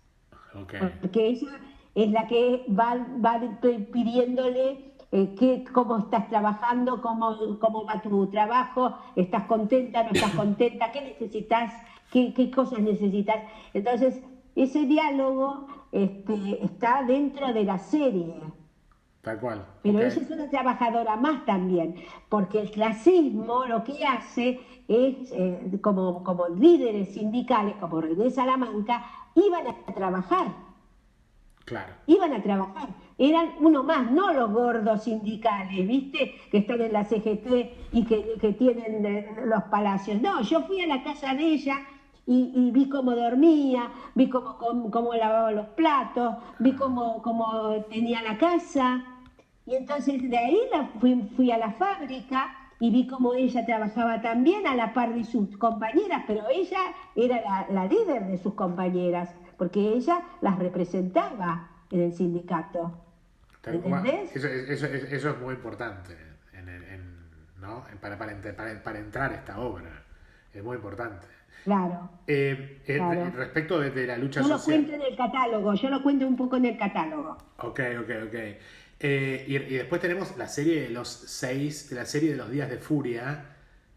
Ok, porque ella es la que va pidiéndole cómo estás trabajando, cómo va tu trabajo, estás contenta, no estás contenta, qué necesitas, qué cosas necesitas. Entonces, ese diálogo está dentro de la serie. tal cual, Pero ok. ella es una trabajadora más también, porque el clasismo lo que hace es, como líderes sindicales, como René Salamanca, iban a trabajar, Claro. iban a trabajar. Eran uno más, no los gordos sindicales, ¿viste? Que están en la CGT y que tienen los palacios. No, yo fui a la casa de ella y vi cómo dormía, vi cómo lavaba los platos, vi cómo tenía la casa. Y entonces de ahí fui a la fábrica y vi cómo ella trabajaba también a la par de sus compañeras, pero ella era la líder de sus compañeras, porque ella las representaba en el sindicato. Tal cual. ¿Entendés? Eso es muy importante ¿no? Para entrar a esta obra. Es muy importante. Claro, claro. Respecto de la lucha Yo lo social. cuento en el catálogo, yo lo cuento un poco en el catálogo. Ok, ok, ok. Y después tenemos la serie de los seis, la serie de los días de furia.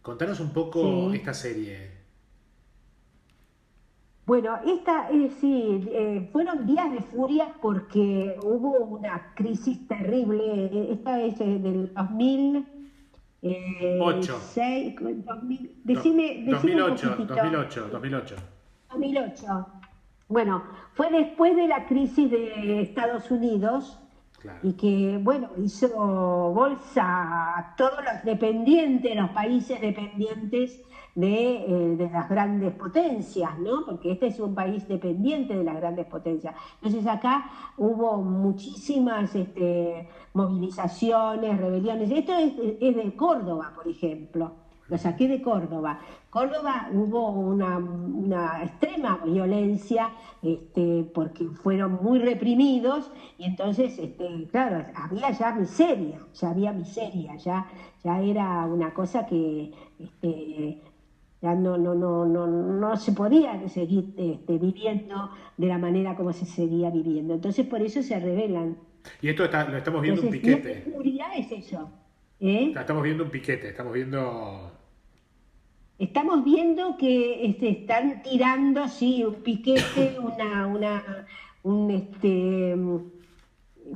Contanos un poco Sí. esta serie. Bueno, sí, fueron días de furia porque hubo una crisis terrible. Esta es del 8. 2006, 2000, decime un 2008, poquitito. 2008, 2008. 2008. Bueno, fue después de la crisis de Estados Unidos claro. y que, bueno, hizo bolsa a todos los dependientes, los países dependientes de las grandes potencias, ¿no? Porque este es un país dependiente de las grandes potencias. Entonces acá hubo muchísimas movilizaciones, rebeliones. Esto es de Córdoba, por ejemplo. Lo saqué de Córdoba. Córdoba hubo una extrema violencia porque fueron muy reprimidos y entonces, claro, había ya había miseria, ya era una cosa que ya no se podía seguir viviendo de la manera como se seguía viviendo. Entonces por eso se rebelan. Y esto lo estamos viendo un Entonces la piquete. inseguridad es eso. ¿Eh? Estamos viendo un piquete, estamos viendo... Estamos viendo que están tirando, sí, un piquete, un,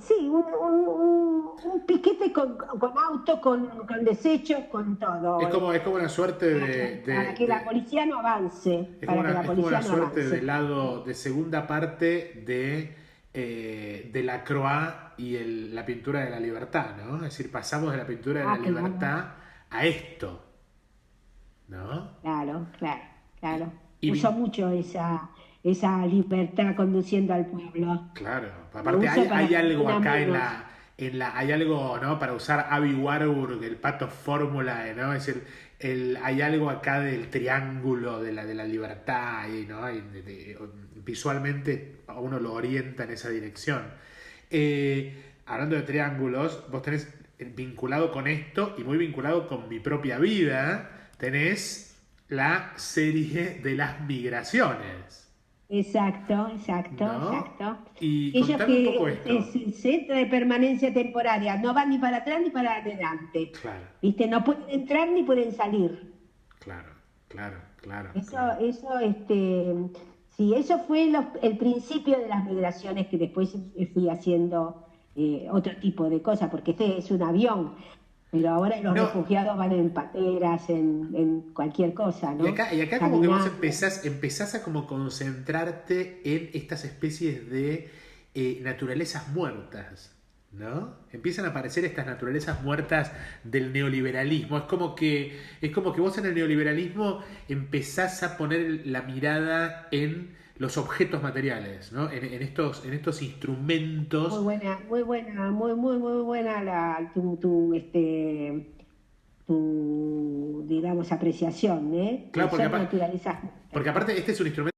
sí, un piquete con auto, con desechos, con todo, Es como una suerte para que la policía no avance, para que la es como una policía no suerte de avance. lado, de segunda parte de la Croix y la pintura de la libertad, ¿no? Es decir, pasamos de la pintura de la Ah, claro, libertad a esto, ¿no? claro, claro, claro. Y Uso mucho esa libertad conduciendo al pueblo. claro, Lo aparte uso para hay algo ninguna acá menos. hay algo, ¿no? Para usar Abby Warburg, el pato fórmula, ¿no? Es decir, hay algo acá del triángulo de la libertad, y, ¿no? Visualmente a uno lo orienta en esa dirección. Hablando de triángulos, vos tenés vinculado con esto y muy vinculado con mi propia vida, tenés la serie de las migraciones. Exacto, exacto, ¿No? exacto. Y Ellos contame un poco que esto. es el centro de permanencia temporaria, no van ni para atrás ni para adelante. Claro, ¿Viste? No pueden entrar ni pueden salir. claro, claro, claro, Eso, claro. sí, eso fue el principio de las migraciones que después fui haciendo otro tipo de cosas, porque este es un avión, pero ahora los No, refugiados van en pateras, en cualquier cosa, ¿no? y acá como que vos Caminando. empezás a como concentrarte en estas especies de naturalezas muertas, ¿no? Empiezan a aparecer estas naturalezas muertas del neoliberalismo. Es como que vos en el neoliberalismo empezás a poner la mirada en los objetos materiales, ¿no? En estos Muy instrumentos. buena, muy buena, muy buena digamos, apreciación, ¿eh? Claro, Son naturalezas porque aparte este es un instrumento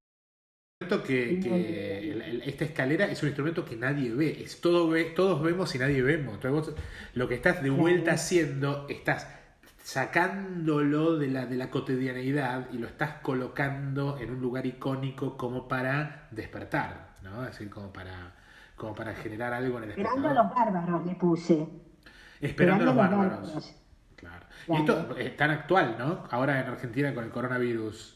neoliberales. esta escalera es un instrumento que nadie ve, todos vemos y nadie vemos. Entonces vos lo que estás de vuelta Claro. haciendo, estás sacándolo de la cotidianeidad y lo estás colocando en un lugar icónico como para despertar, ¿no? Es decir, como para generar algo en el Esperando a espectador. los bárbaros le puse. Esperando a Esperando a los los bárbaros. bárbaros. Claro. Y Claro. esto es tan actual, ¿no? Ahora en Argentina con el coronavirus.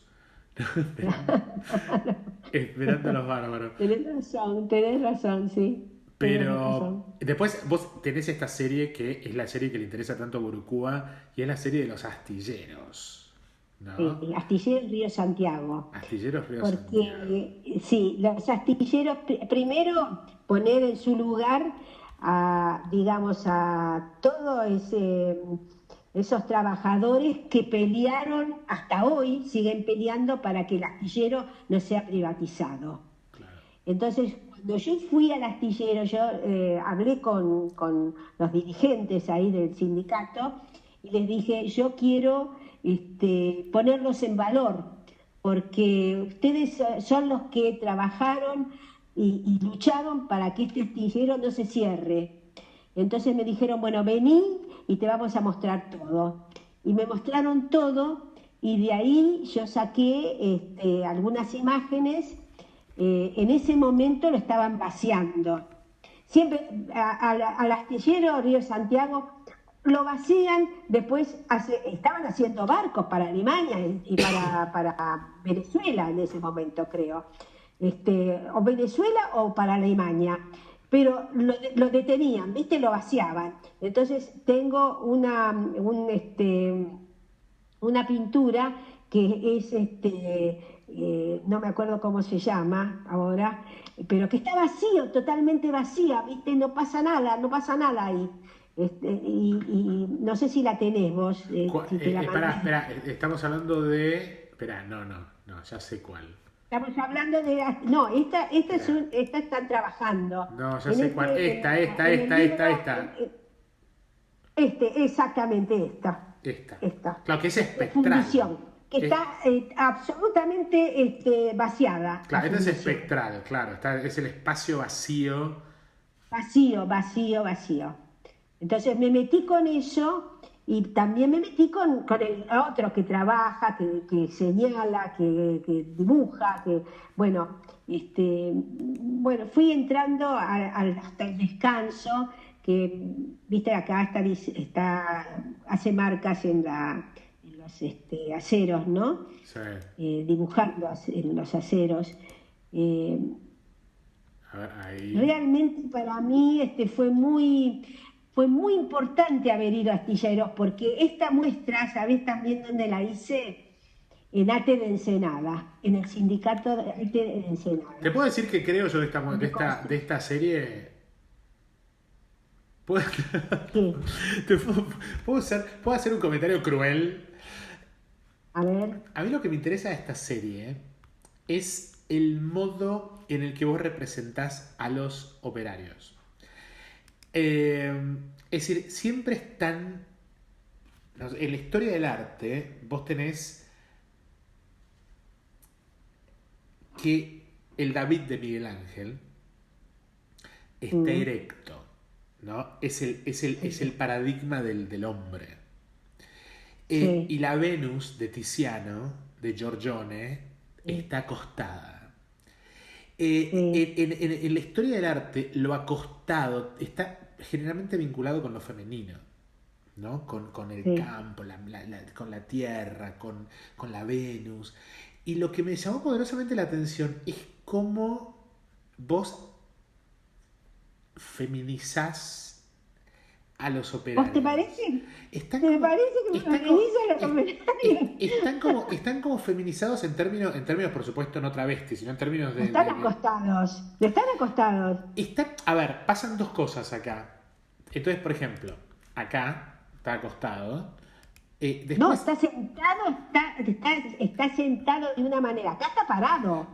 Esperando a los bárbaros. Tenés razón, sí. Tenés Pero razón. después vos tenés esta serie que es la serie que le interesa tanto a Burukúa y es la serie de los astilleros, ¿no? Astillero Río Santiago. Astilleros Río Santiago. Porque, sí, los astilleros, primero poner en su lugar digamos, a todos esos trabajadores que pelearon hasta hoy, siguen peleando para que el astillero no sea privatizado. Claro. Entonces, cuando yo fui al astillero, yo hablé con los dirigentes ahí del sindicato y les dije, yo quiero ponerlos en valor, porque ustedes son los que trabajaron y lucharon para que este astillero no se cierre. Entonces me dijeron, bueno, vení y te vamos a mostrar todo. Y me mostraron todo y de ahí yo saqué algunas imágenes. En ese momento lo estaban vaciando. Siempre al astillero Río Santiago lo vacían, después estaban haciendo barcos para Alemania y para Venezuela en ese momento, creo. O Venezuela o para Alemania. Pero lo detenían, ¿viste? Lo vaciaban. Entonces tengo una pintura que es no me acuerdo cómo se llama ahora, pero que está vacío, totalmente vacía, ¿viste? No pasa nada, no pasa nada ahí. Y no sé si la tenés vos, si te la mandé. Espera, estamos hablando de... Espera, no, ya sé cuál. Estamos hablando de... No, Espera. esta están trabajando. No, ya En sé cuál. en el libro, Esta. exactamente Esta. esta. Claro, que es De espectral. fundición, que Es- está absolutamente vaciada, la claro, esta es fundición. espectral, claro. Es el espacio vacío. Vacío, vacío, vacío. Entonces me metí con eso y también me metí con el otro que trabaja, que señala, que dibuja, que, bueno, bueno, fui entrando hasta el descanso, que, viste, acá hace marcas en los aceros, ¿no? Sí. Dibujando en los aceros. Eh, A ver, ahí. Realmente para mí fue muy importante haber ido a Astilleros porque esta muestra, ¿sabés también dónde la hice? En ATE de Ensenada, en el sindicato de ATE de ¿Te Ensenada. puedo decir que creo yo Donde de constru- esta serie? ¿Puedo, ¿Qué? te puedo hacer un comentario cruel? A ver, A mí lo que me interesa de esta serie es el modo en el que vos representás a los operarios. Es decir, siempre están... En la historia del arte, vos tenés que el David de Miguel Ángel está mm, erecto, ¿no? Es el sí, paradigma del hombre. Y sí, la Venus de Tiziano, de Giorgione, sí, está acostada. sí, En la historia del arte, lo acostado está generalmente vinculado con lo femenino, ¿no? Con el sí. campo, con la tierra, con la Venus. Y lo que me llamó poderosamente la atención es cómo vos feminizás a los ¿Vos te operarios. parece? Están ¿Te como, parece que me están como, feminiza los comentarios? están como feminizados en términos, por supuesto, no travestis, sino en términos Están acostados, están acostados. a ver, pasan dos cosas acá. Entonces, por ejemplo, acá está acostado. No, Después, está sentado, está sentado de una manera. Acá está parado.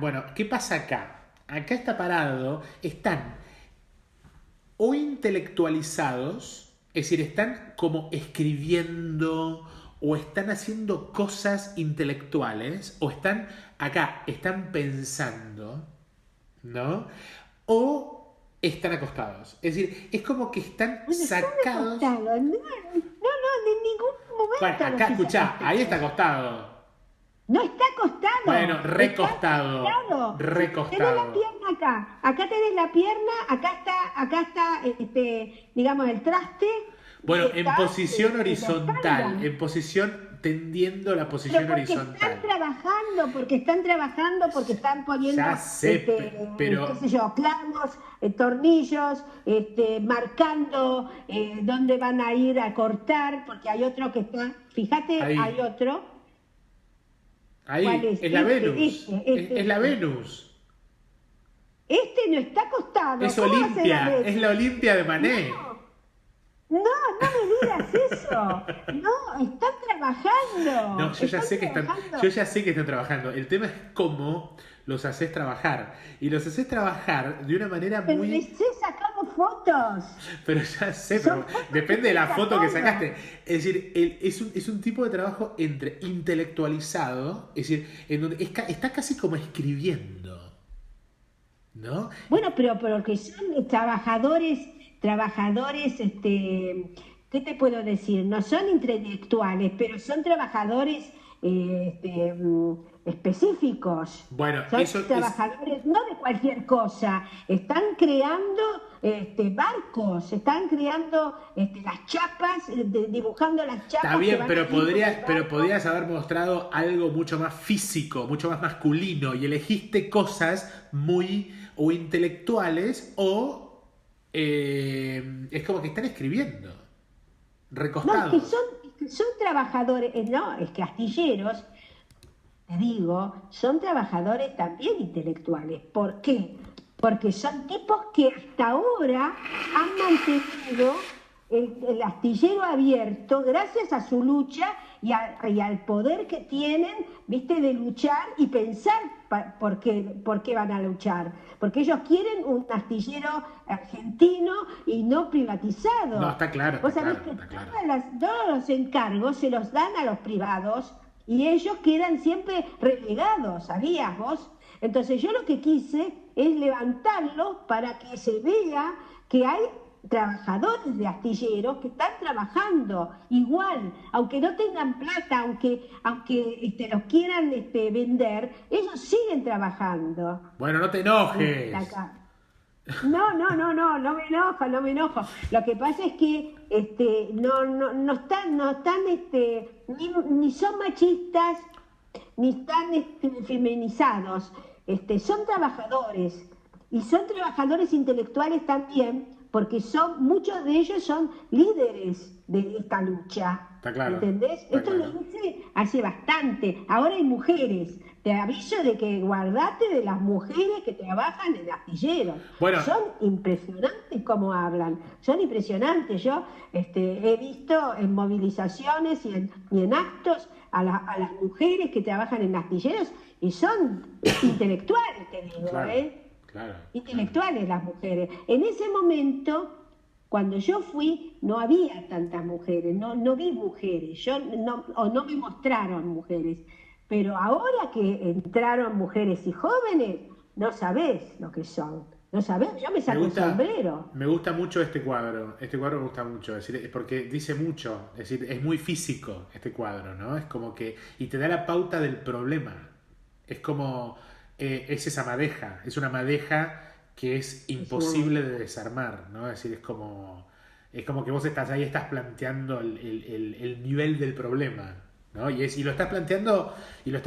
bueno, ¿qué pasa acá? Acá está parado, están o intelectualizados, es decir, están como escribiendo o están haciendo cosas intelectuales o están acá, están pensando, ¿no? O están acostados. Es decir, es como que están Bueno, están sacados. acostados. No, no, en ningún Bueno, momento acá, los hice escuchá, ahí está acostados. acostado. No está Bueno, acostado, está recostado. sentado. Si tenés la Recostado. pierna acá tenés la pierna, acá está, digamos, el traste y Bueno, en está posición la horizontal, espalda. en posición tendiendo la Pero posición horizontal. porque están trabajando, porque están Ya poniendo, sé, qué pero sé yo, clavos, tornillos, marcando dónde van a ir a cortar, porque hay otro que está, fíjate, hay ahí, otro, ¿cuál ahí, es? es la Venus, es la Este. Venus. Este no está acostado, Es ¿cómo va a ser la Olimpia, es la Venus? Olimpia de Manet. No, no me digas eso. No, No, están trabajando. yo ya sé que están trabajando. El tema es cómo los haces trabajar. Y los haces trabajar de una manera Pero muy... les he sacado fotos. Pero ya sé, Son pero fotos que depende de estoy la foto que sacando. sacaste. Es decir, es un tipo de trabajo entre intelectualizado, es decir, en donde está casi como escribiendo, ¿no? Bueno, pero que son trabajadores, ¿qué te puedo decir? No son intelectuales, pero son trabajadores específicos. Bueno, Son eso es... trabajadores no de cualquier cosa. Están creando barcos, están creando las chapas, dibujando las Está chapas que bien, van a ir con el pero barco. podrías haber mostrado algo mucho más físico, mucho más masculino, y elegiste cosas muy o intelectuales o es como que están escribiendo, No, recostados. es que son trabajadores, no, es que astilleros te digo, son trabajadores también intelectuales. ¿Por qué? Porque son tipos que hasta ahora han mantenido el astillero abierto gracias a su lucha y al poder que tienen, viste, de luchar y pensar por qué van a luchar. Porque ellos quieren un astillero argentino y no privatizado. No, está claro, Vos está sabés claro, que está claro. todos los encargos se los dan a los privados y ellos quedan siempre relegados, ¿sabías vos? Entonces yo lo que quise es levantarlo para que se vea que hay trabajadores de astilleros que están trabajando igual, aunque no tengan plata, aunque los quieran vender, ellos siguen trabajando. Bueno, no te Acá. enojes. No me enojo, no me enojo. Lo que pasa es que no están ni son machistas, ni están feminizados. Son trabajadores, y son trabajadores intelectuales también, porque muchos de ellos son líderes de esta lucha. Está claro, ¿Entendés? está Esto lo claro. hice hace bastante. Ahora hay mujeres. Te aviso de que guardate de las mujeres que trabajan en astilleros. Bueno, Son impresionantes como hablan. Son impresionantes. Yo he visto en movilizaciones y en actos a las mujeres que trabajan en astilleros y son intelectuales, te digo, claro, ¿eh? claro, claro. Intelectuales las mujeres. En ese momento, cuando yo fui, no había tantas mujeres, no vi mujeres, no me mostraron mujeres. Pero ahora que entraron mujeres y jóvenes, no sabés lo que son. No sabés, yo me saco el sombrero. Me gusta mucho este cuadro. Este cuadro me gusta mucho, es decir, porque dice mucho, es decir, es muy físico este cuadro, ¿no? Es como que, y te da la pauta del problema. Es como, es esa madeja, es una madeja que es Es una- imposible de desarmar, ¿no? Es decir, es como que vos estás ahí, estás planteando el nivel del problema, ¿no? Y lo estás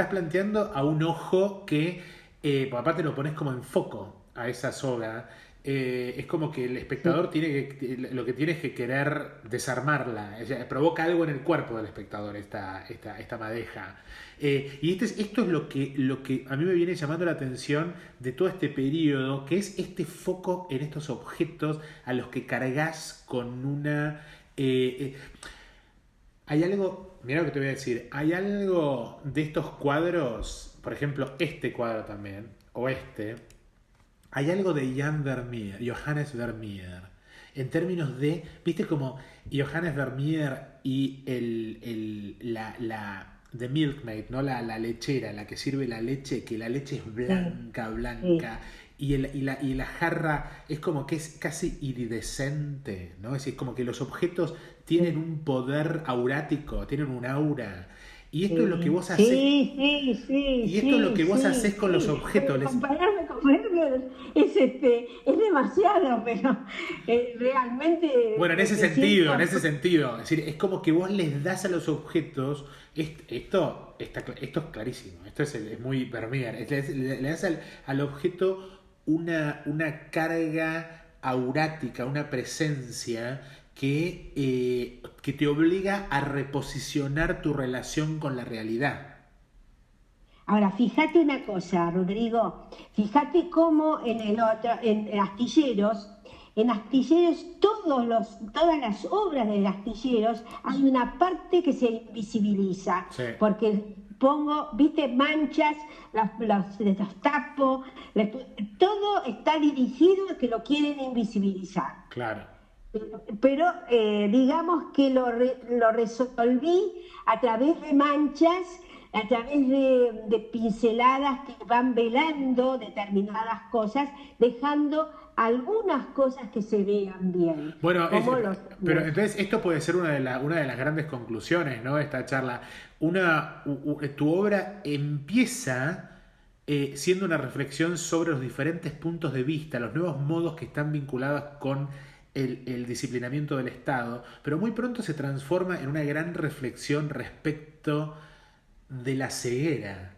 planteando a un ojo que, pues aparte lo pones como en foco a esa soga. Es como que el espectador sí, lo que tiene es que querer desarmarla. O sea, provoca algo en el cuerpo del espectador esta madeja. Esto es lo que a mí me viene llamando la atención de todo este periodo, que es este foco en estos objetos a los que cargas con una... hay algo, mira lo que te voy a decir, hay algo de estos cuadros, por ejemplo, este cuadro también, o hay algo de Johannes Vermeer, en términos de, viste como Johannes Vermeer y la The Milkmaid, ¿no? La lechera, la que sirve la leche, que la leche es sí, blanca, sí, blanca, y la jarra es como que es casi iridescente, ¿no? Es decir, como que los objetos tienen sí. un poder aurático, tienen un aura. Y esto es lo que Sí, vos haces, sí, sí, sí, y esto es lo sí, que vos sí, haces con los sí. objetos. Compararme con Werner es demasiado, pero realmente Bueno, me siento... en ese sentido, es decir, es como que vos les das a los objetos, esto es clarísimo, es muy Vermeer, le das al objeto una carga aurática, una presencia que te obliga a reposicionar tu relación con la realidad. Ahora, fíjate una cosa, Rodrigo, fíjate cómo en astilleros todas las obras de astilleros hay una parte que se invisibiliza, Sí, porque pongo, viste, manchas, los tapo, todo está dirigido a que lo quieren invisibilizar. claro. Pero digamos que lo resolví a través de manchas, a través de pinceladas que van velando determinadas cosas, dejando algunas cosas que se vean bien, Bueno, como pero entonces esto puede ser una de las grandes conclusiones, ¿no? De esta charla. Tu obra empieza siendo una reflexión sobre los diferentes puntos de vista, los nuevos modos que están vinculados con el disciplinamiento del Estado, pero muy pronto se transforma en una gran reflexión respecto de la ceguera,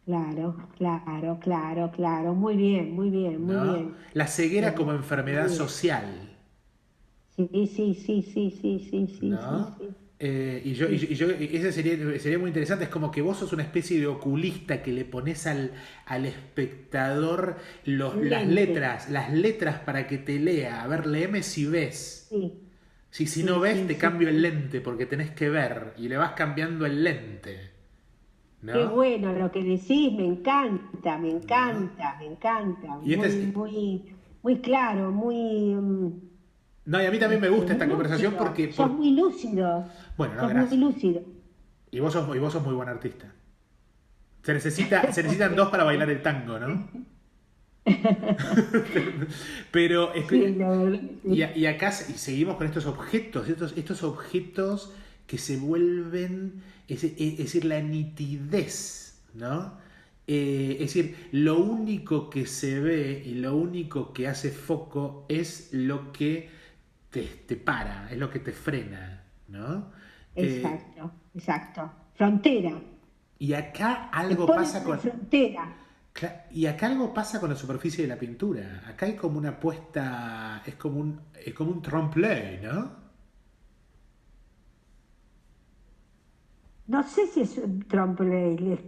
Claro, claro, claro, claro, muy bien, muy bien, muy ¿no? bien. La ceguera como Muy enfermedad bien. social, Sí, sí, sí, sí, sí, sí, sí, sí, ¿no? sí. Y ese sería muy interesante. Es como que vos sos una especie de oculista que le pones al espectador las letras para que te lea. A ver, léeme si ves. Sí, Si no sí, ves, sí, te sí. cambio el lente porque tenés que ver. Y le vas cambiando el lente. Qué ¿No? bueno lo que decís, me encanta, me ¿No? encanta, me encanta. Y este Muy, es, muy, muy claro, muy no, y a mí también me gusta muy esta conversación lúcido. Sos muy lúcido, bueno, no, sos muy gracias. lúcido. Y vos sos muy buen artista. Se necesitan dos para bailar el tango, ¿no? Pero, Sí, la verdad que sí. y acá seguimos con estos objetos que se vuelven, es decir, la nitidez, ¿no? Es decir, lo único que se ve y lo único que hace foco es lo que te para, es lo que te frena, ¿no? Eh, Exacto, exacto. Frontera. y acá Te algo ponen pasa una con, frontera. Y acá algo pasa con la superficie de la pintura. Acá hay como una puesta, es como un trompe-l'œil, ¿no? No sé si es un trompe-l'œil,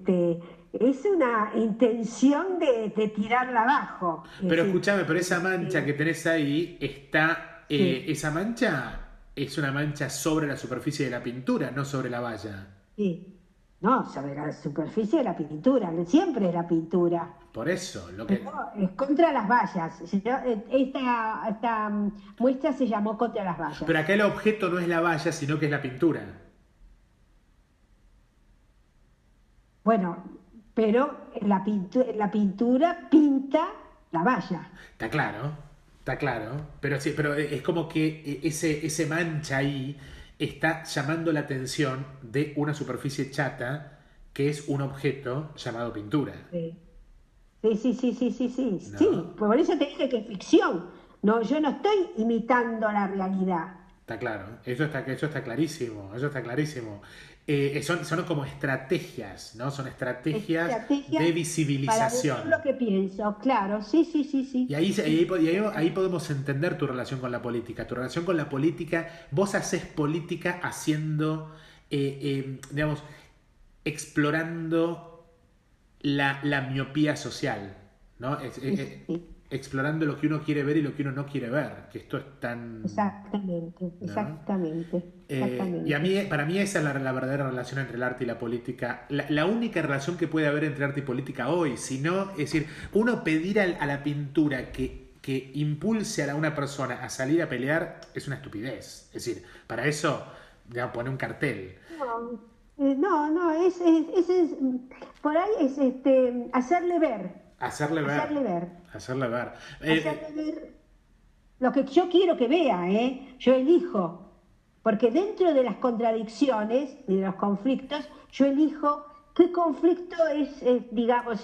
es una intención de tirarla abajo. Es Pero decir, escúchame, pero esa mancha que este, tenés ahí sí, esa mancha es una mancha sobre la superficie de la pintura, no sobre la valla. sí. No, sobre la superficie de la pintura, siempre es la pintura. Por eso, lo que, Pero es contra las vallas. Esta muestra se llamó Contra las pero vallas. acá el objeto no es la valla, sino que es la pintura. Bueno, pero la pintura pinta la valla. Está claro, está claro. Pero sí, pero es como que ese mancha ahí está llamando la atención de una superficie chata que es un objeto llamado pintura. Sí, sí, sí, sí, sí, sí, sí, ¿No? sí. Por eso te dije que es ficción. No, yo no estoy imitando la realidad. Está claro. Eso está clarísimo. Eso está clarísimo. Son como estrategias, ¿no? Son estrategias Estrategia de para decir visibilización. lo que pienso. Claro, sí, sí, sí, Y sí. ahí podemos entender tu relación con la política. Tu relación con la política, vos haces política haciendo, digamos, explorando la miopía social, ¿no? Sí, sí, sí. Explorando lo que uno quiere ver y lo que uno no quiere ver, que esto es tan, Exactamente, ¿no? exactamente, Y exactamente. para mí esa es la verdadera relación entre el arte y la política. La única relación que puede haber entre arte y política hoy. Si no, es decir, uno pedir a la pintura que impulse a una persona a salir a pelear es una estupidez. Es decir, para eso, digamos, poner un cartel. No, no, no, por ahí es hacerle ver, Hacerle ver. hacerle ver, Hacerle ver. hacerle ver lo que yo quiero que vea, ¿eh? Yo elijo, porque dentro de las contradicciones y de los conflictos, yo elijo qué conflicto digamos,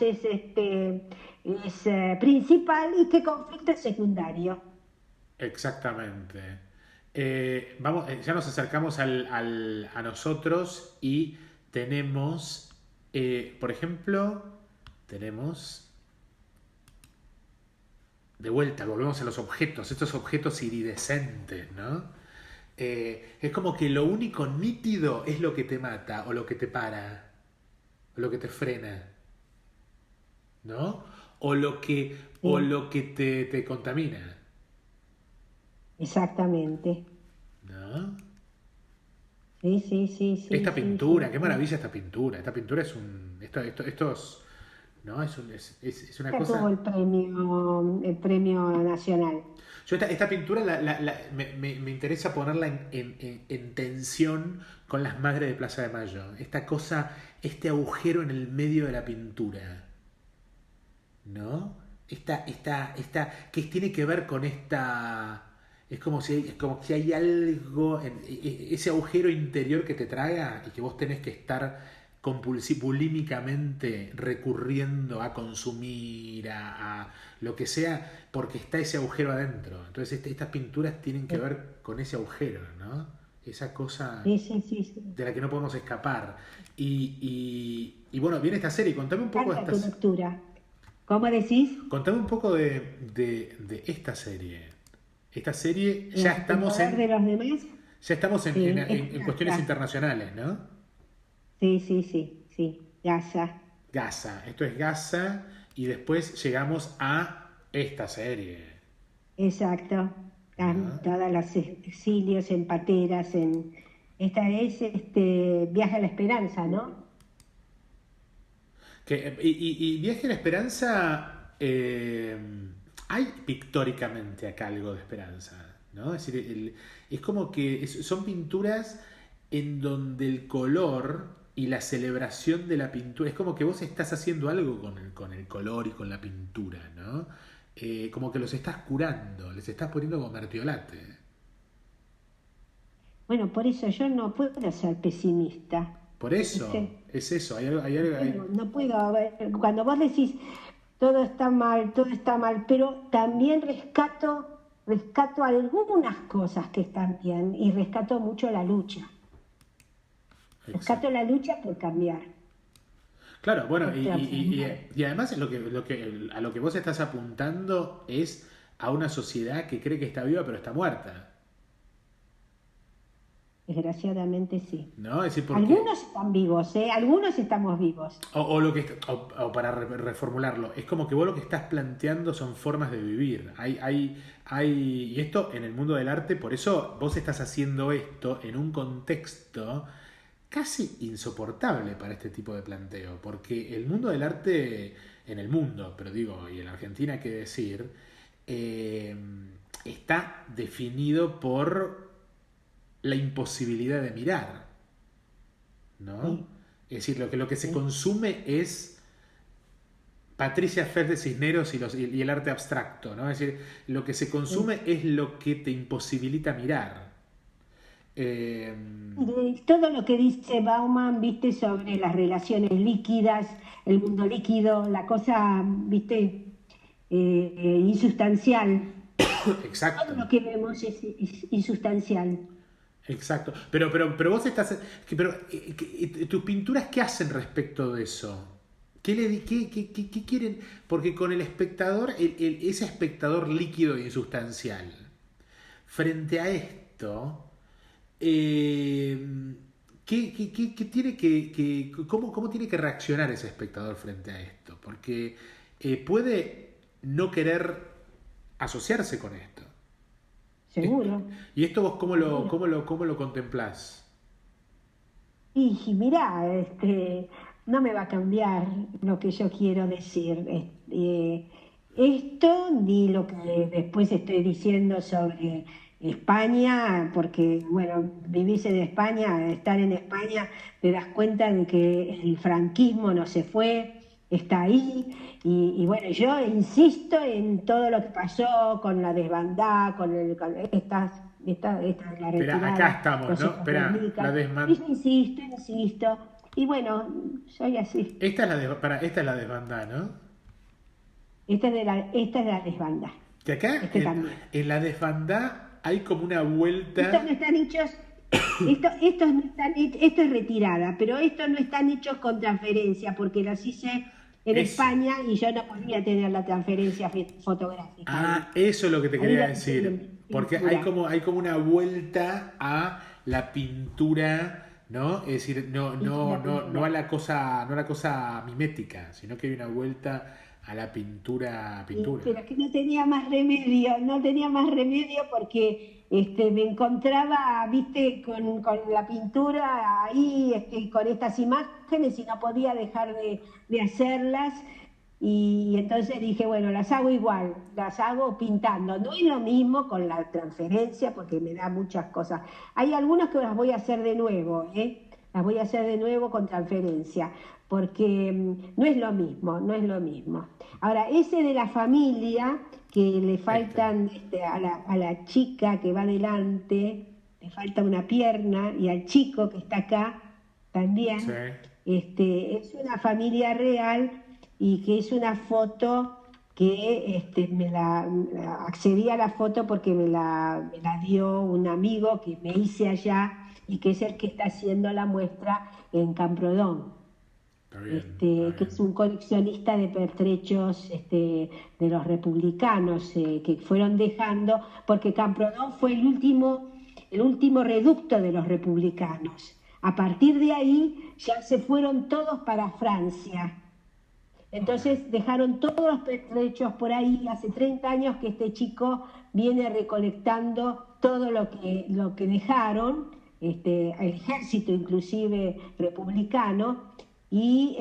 principal y qué conflicto es secundario. Exactamente. Vamos, ya nos acercamos a nosotros y tenemos, por ejemplo, tenemos de vuelta, volvemos a los objetos, estos objetos iridescentes, ¿no? Es como que lo único nítido es lo que te mata, o lo que te para, o lo que te frena, ¿no? O Sí, lo que te contamina, exactamente. ¿no? Sí, sí, sí, sí, Esta sí, pintura, sí, qué sí. maravilla esta pintura. Esta pintura es un. ¿no? Es una Ya tuvo cosa. el premio nacional. Yo esta pintura me interesa ponerla en tensión con las madres de Plaza de Mayo. Esta cosa, este agujero en el medio de la pintura, ¿no? Que tiene que ver con esta. Es como si hay algo, ese agujero interior que te traga y que vos tenés que estar bulímicamente recurriendo a consumir, a lo que sea, porque está ese agujero adentro. Entonces estas pinturas tienen que ver con ese agujero, ¿no? Esa cosa Sí, sí, sí, sí. de la que no podemos escapar. Y bueno, viene esta serie, Me contame un poco de encanta tu estas. lectura. ¿Cómo decís? Contame un poco de esta serie. Esta serie, ya El estamos poder de en. los demás. Ya estamos Sí, en cuestiones internacionales, ¿no? sí, sí, sí, sí, Gaza, Gaza, esto es Gaza y después llegamos a esta serie, exacto. ¿no? Todos los exilios en pateras, esta es Viaje a la Esperanza, ¿no? Y Viaje a la Esperanza, hay pictóricamente acá algo de esperanza, ¿no? Es decir, es como que son pinturas en donde el color y la celebración de la pintura, es como que vos estás haciendo algo con el color y con la pintura, ¿no? Como que los estás curando, les estás poniendo como mertiolate. Bueno, por eso yo no puedo ser pesimista, Por eso, ¿viste? es eso, No puedo, no puedo. A ver, cuando vos decís todo está mal, pero también rescato algunas cosas que están bien y rescato mucho la lucha. Rescato exacto. la lucha por cambiar, Claro, bueno, por transformar. y además a lo que vos estás apuntando es a una sociedad que cree que está viva pero está muerta, Desgraciadamente sí. ¿no? Es decir, porque, Algunos están vivos, ¿eh? Algunos estamos vivos. o lo que, o para reformularlo, es como que vos lo que estás planteando son formas de vivir. Y esto en el mundo del arte, por eso vos estás haciendo esto en un contexto casi insoportable para este tipo de planteo, porque el mundo del arte, en el mundo, pero digo, y en Argentina, qué decir, eh, está definido por la imposibilidad de mirar, ¿no? Sí, Es decir, lo que se sí. consume es Patricia Fer de Cisneros y el arte abstracto, ¿no? Es decir, lo que se Sí. consume es lo que te imposibilita mirar. Eh, De todo lo que dice Bauman, viste, sobre las relaciones líquidas, el mundo líquido, la cosa, viste, insustancial. Todo exacto. lo que vemos es insustancial. Exacto. Pero vos estás. Pero, ¿tus pinturas qué hacen respecto de eso? ¿Qué quieren? Porque con el espectador, ese espectador líquido e insustancial, frente a esto, eh, ¿qué tiene cómo tiene que reaccionar ese espectador frente a esto? Porque puede no querer asociarse con esto. Seguro, ¿Y esto vos seguro. cómo lo contemplás? Y mirá, no me va a cambiar lo que yo quiero decir. Esto ni lo que después estoy diciendo sobre España, porque, bueno, vivís en España, estar en España, te das cuenta de que el franquismo no se fue, está ahí. Y bueno, yo insisto en todo lo que pasó con la desbandada, con la Espera, acá retirada, estamos, los ¿no? hijos de Espera, Ernica. Y yo insisto, insisto. Y bueno, soy así. esta es la desbandada, ¿no? Esta es de la desbanda. Que acá Este también. en la desbandada hay como una Estos no vuelta. están hechos, estos no están, esto es retirada, pero estos no están hechos con transferencia, porque los hice en Eso. España y yo no podía tener la transferencia fotográfica ahí. Ah, eso es lo que te Ahí quería la hice decir. en Porque pintura. hay como una vuelta a la pintura, ¿no? Es decir, Hice la no a pintura. la cosa, no a la cosa mimética, sino que hay una vuelta a la pintura, pintura. Pero que no tenía más remedio, no tenía más remedio porque me encontraba, viste, con la pintura ahí, con estas imágenes y no podía dejar de hacerlas. Y entonces dije, bueno, las hago igual, las hago pintando. No es lo mismo con la transferencia porque me da muchas cosas. Hay algunas que las voy a hacer de nuevo, ¿eh? Las voy a hacer de nuevo con transferencia, porque no es lo mismo, no es lo mismo. Ahora, ese de la familia, que le Este. faltan a la chica que va adelante, le falta una pierna, y al chico que está acá Sí. también, es una familia real y que es una foto que accedí a la foto porque me la dio un amigo que me hice allá y que es el que está haciendo la muestra en Camprodón, Está bien, está que bien. es un coleccionista de pertrechos de los republicanos que fueron dejando, porque Camprodón fue el último, el último reducto de los republicanos. A partir de ahí ya se fueron todos para Francia. Entonces dejaron todos los pertrechos por ahí. Hace 30 años que este chico viene recolectando todo lo que dejaron, el ejército inclusive republicano, y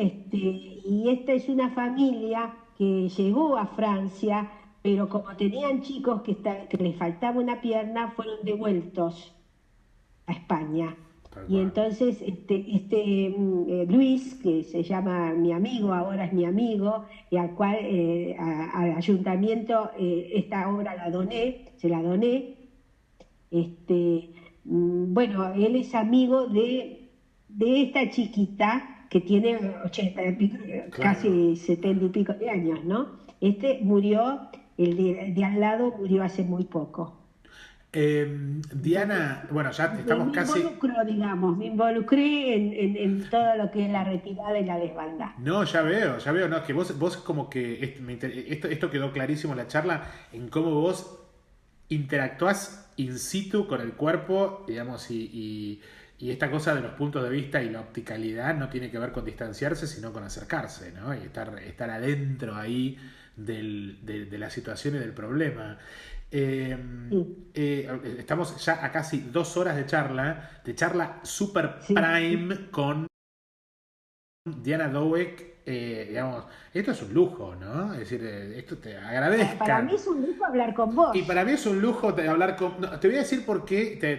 esta es una familia que llegó a Francia, pero como tenían chicos que les faltaba una pierna, fueron devueltos a España. Tal Y cual. entonces Luis, que se llama mi amigo, ahora es mi amigo, y al cual al ayuntamiento esta obra se la doné. Bueno, él es amigo de esta chiquita que tiene 80 y pico, Claro. casi 70 y pico de años, ¿no? Murió, el de al lado murió hace muy poco. Entonces, Diana, bueno, ya estamos me casi. involucro, digamos, me involucré en todo lo que es la retirada y la desbandada. No, ya veo, no, que vos como que esto quedó clarísimo en la charla, en cómo vos interactuás in situ con el cuerpo, digamos, y esta cosa de los puntos de vista y la opticalidad no tiene que ver con distanciarse, sino con acercarse, ¿no? Y estar adentro ahí de la situación y del problema. Eh, Sí, Estamos ya a casi 2 horas de charla super sí. prime con Diana Dowek, digamos, esto es un lujo, ¿no? Es decir, esto te Para mí agradezcan. es un lujo hablar con Y vos. para mí es un lujo hablar con. No, te voy a decir por qué te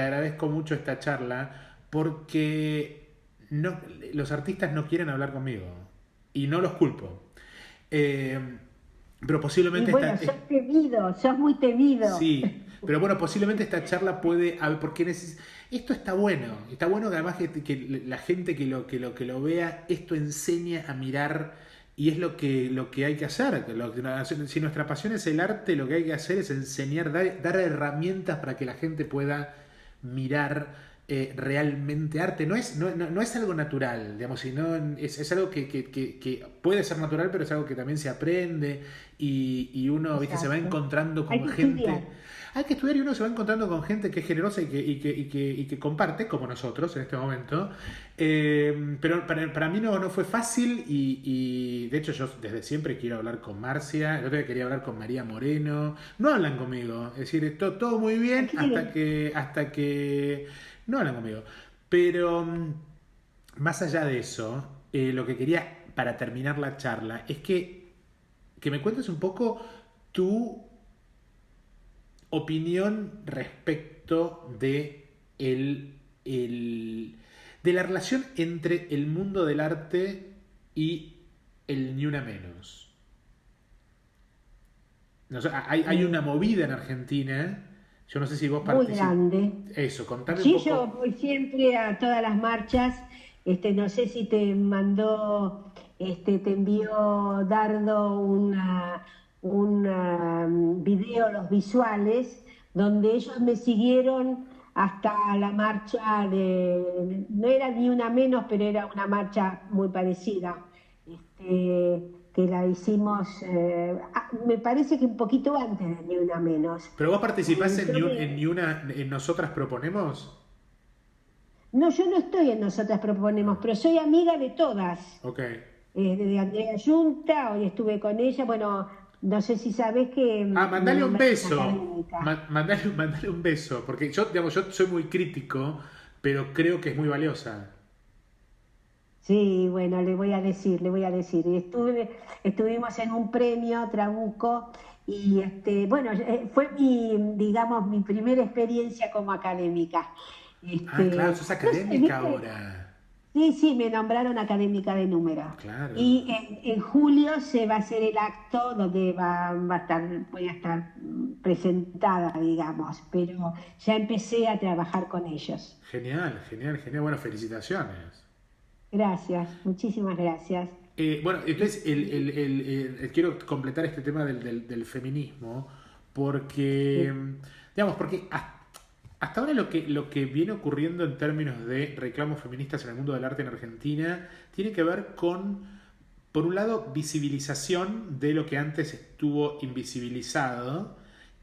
agradezco mucho esta charla, porque no, los artistas no quieren hablar conmigo. Y no los culpo. Eh, pero Y posiblemente bueno, sos muy temido. sí, pero bueno, posiblemente esta charla puede, a ver, porque esto está bueno que además que la gente que lo vea, esto enseña a mirar y es lo que hay que hacer. Si nuestra pasión es el arte, lo que hay que hacer es enseñar, dar herramientas para que la gente pueda mirar realmente arte. No es algo natural, digamos, sino es algo que puede ser natural, pero es algo que también se aprende y uno, viste, se va Exacto. encontrando Hay con que gente. estudiar. Hay que estudiar y uno se va encontrando con gente que es generosa y que comparte, como nosotros en este momento. Pero para mí no fue fácil y de hecho yo desde siempre quiero hablar con Marcia, el otro día quería hablar con María Moreno. No hablan conmigo, es decir, todo muy ¿A bien quién? hasta que no hablan conmigo. Pero más allá de eso, lo que quería para terminar la charla es que me cuentes un poco tu opinión respecto de la relación entre el mundo del arte y el ni una menos. No sé, hay una Eh, movida en Argentina. Yo no sé si vos Muy participas. grande. Eso, contame un Sí, yo poco. voy siempre a todas las marchas. No sé si te mandó, te envió Dardo un video, los visuales, donde ellos me siguieron hasta la marcha no era ni una menos, pero era una marcha muy parecida, que la hicimos, me parece que un poquito antes de ni una menos. ¿Pero vos participás Y yo en ni una, en Nosotras Proponemos? No, yo no estoy en Nosotras Proponemos, pero soy amiga de todas. Ok. De Andrea Yunta, hoy estuve con ella. Bueno, no sé si sabes que Ah, me mandale un nombraron beso. académica. Mandale un beso. Porque yo, digamos, yo soy muy crítico, pero creo que es muy valiosa. Sí, bueno, le voy a decir, le voy a decir. Estuvimos en un premio Trabuco y bueno, fue digamos, mi primera experiencia como académica. Ah, claro, sos No sé, académica viste. ahora. Sí, sí, me nombraron académica de número. Claro. Y en julio se va a hacer el acto donde voy a estar presentada, digamos, pero ya empecé a trabajar con ellos. Genial, genial, genial. Bueno, felicitaciones. Gracias, muchísimas gracias. Bueno, Y- entonces y- quiero completar este tema del feminismo porque, sí, digamos, porque hasta ahora lo que viene ocurriendo en términos de reclamos feministas en el mundo del arte en Argentina tiene que ver con, por un lado, visibilización de lo que antes estuvo invisibilizado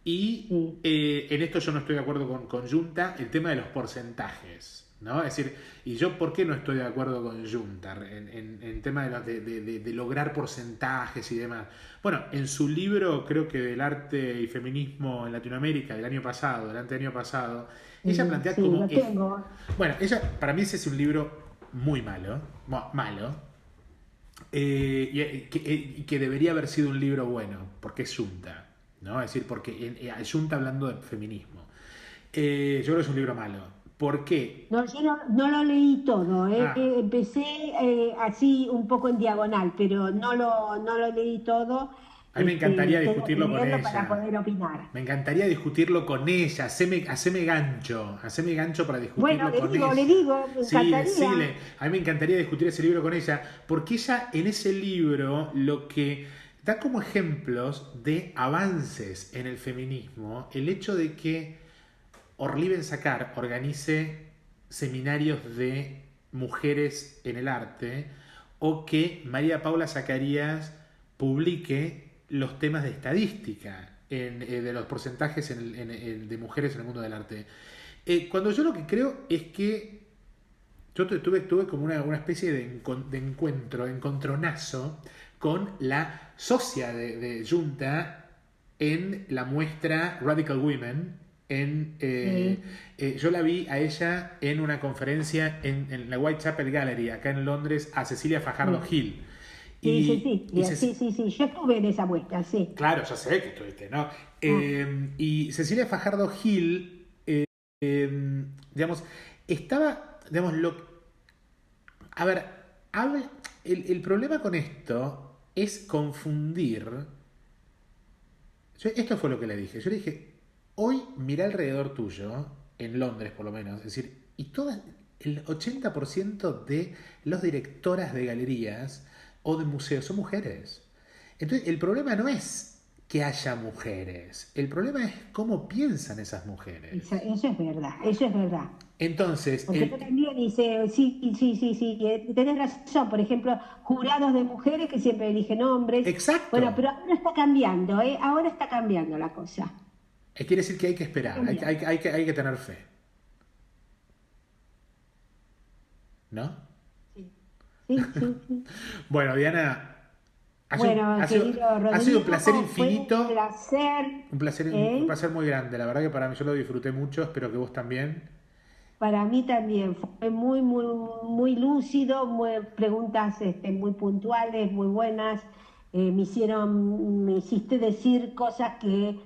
Y Sí. en esto yo no estoy de acuerdo con Junta, el tema de los porcentajes, ¿no? Es decir, ¿y yo por qué no estoy de acuerdo con Junta en tema de lograr porcentajes y demás? Bueno, en su libro, creo que del arte y feminismo en Latinoamérica del año pasado, del anteaño pasado, ella plantea Sí, como... lo tengo. Bueno, para mí ese es un libro muy malo, malo, y que debería haber sido un libro bueno, porque es Junta, ¿no? Es decir, porque Junta hablando de feminismo. Yo creo que es un libro malo. ¿Por qué? No, yo no lo leí todo, ¿eh? Ah, Empecé así un poco en diagonal, pero no lo leí todo. a mí me encantaría Tengo que discutirlo con leerlo para ella. poder opinar. Me encantaría discutirlo con ella. Haceme gancho para Bueno, discutirlo con le ella. digo, me Sí, encantaría. decile. A mí me encantaría discutir ese libro con ella, porque ella en ese libro lo que da como ejemplos de avances en el feminismo, el hecho de que Orlí Benzacar organice seminarios de mujeres en el arte, o que María Paula Zacarías publique los temas de estadística de los porcentajes de mujeres en el mundo del arte. Cuando yo lo que creo es que yo tuve como una especie de encontronazo con la socia de Junta en la muestra Radical Women. Sí, Yo la vi a ella en una conferencia en la Whitechapel Gallery, acá en Londres, a Cecilia Fajardo sí, Gil. sí, sí, Y, sí, y sí, sí, sí, yo estuve en esa muestra, sí. claro, ya sé que estuviste, ¿no? Ah, Y Cecilia Fajardo Gil, digamos, estaba, digamos, a ver, el problema con esto es confundir. Esto fue lo que le dije. Yo le dije, hoy mira alrededor tuyo, en Londres por lo menos, es decir, y el 80% de los directoras de galerías o de museos son mujeres. Entonces, el problema no es que haya mujeres, el problema es cómo piensan esas mujeres. eso es verdad, eso es verdad. Entonces, Porque yo también dice, sí, sí, sí, sí, tenés razón. Por ejemplo, jurados de mujeres que siempre eligen hombres. Bueno, exacto. pero ahora está cambiando, ¿eh? Ahora está cambiando la cosa. Quiere decir que hay que Está esperar, cambiando. hay que tener fe, ¿no? Sí, sí, sí, sí. Bueno, Diana, Bueno, querido ha sido un placer Rodrigo, fue un infinito, placer, un ¿eh? placer muy grande. La verdad que para mí yo lo disfruté mucho, espero que vos también. Para mí también fue muy, muy, muy lúcido, preguntas muy puntuales, muy buenas. Me hiciste decir cosas que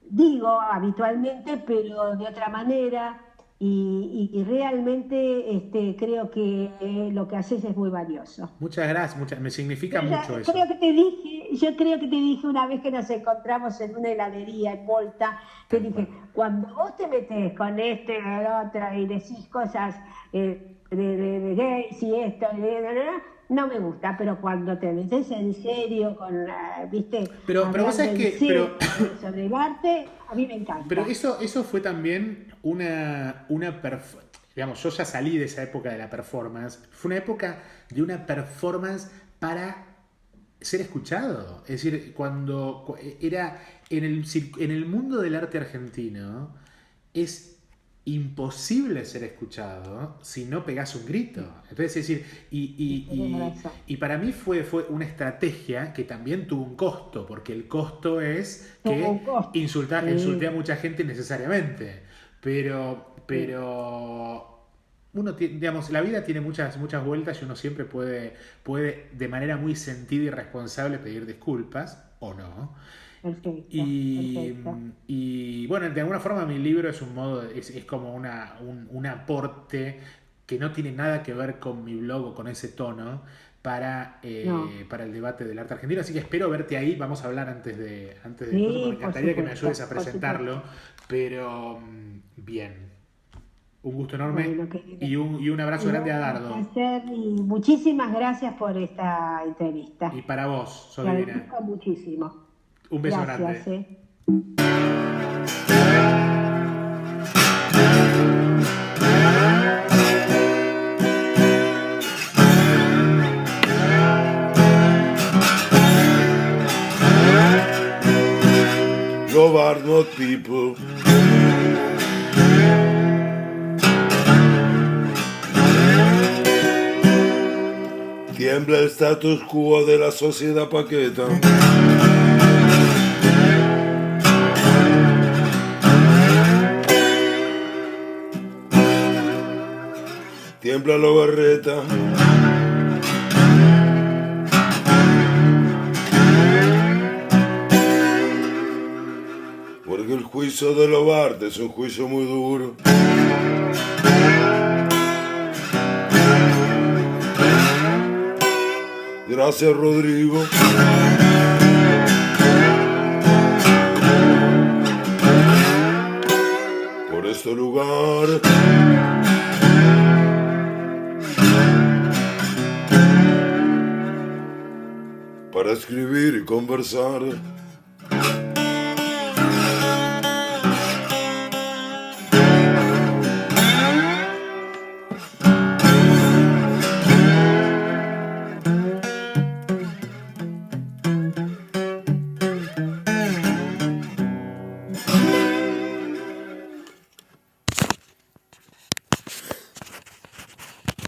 digo habitualmente, pero de otra manera. Y realmente creo que lo que haces es muy valioso. Muchas gracias, me significa mucho eso. Yo creo que te dije una vez que nos encontramos en una heladería en Volta, te Tal cual. dije, cuando vos te metés con este, el otro y decís cosas de gays y esto, no me gusta, pero cuando te metés en serio con, viste, Pero vos hablando sabés en que, serio sobre el arte, a mí me pero encanta. eso fue también digamos, yo ya salí de esa época de la performance. Fue una época de una performance para ser escuchado. Es decir, era en el mundo del arte argentino, es imposible ser escuchado si no pegás un grito. Entonces, es decir, Sí, tenés razón. y para mí fue una estrategia que también tuvo un costo, porque el costo es Tuvo que un costo. insulté a Sí, mucha gente innecesariamente. sí. Pero digamos, la vida tiene muchas vueltas y uno siempre puede de manera muy sentida y responsable pedir disculpas o no. Perfecto, Y, perfecto. y, bueno, de alguna forma mi libro es un modo, es como un aporte que no tiene nada que ver con mi blog o con ese tono No, para el debate del arte argentino. Así que espero verte ahí. Vamos a hablar antes de cosas, porque me sí, encantaría que me ayudes a por presentarlo. supuesto. Pero bien, un gusto enorme Bueno, querido. y un abrazo grande a Un Dardo. placer y muchísimas gracias por esta Y entrevista. para vos, sos Te divina. agradezco muchísimo. Un beso grande. Gracias, ¿eh? Lo are not people. Tiembla el status quo de la sociedad paqueta. Tiembla la barreta. Porque el juicio de Lobart es un juicio muy duro. Gracias, Rodrigo. Por este lugar. Para escribir y conversar.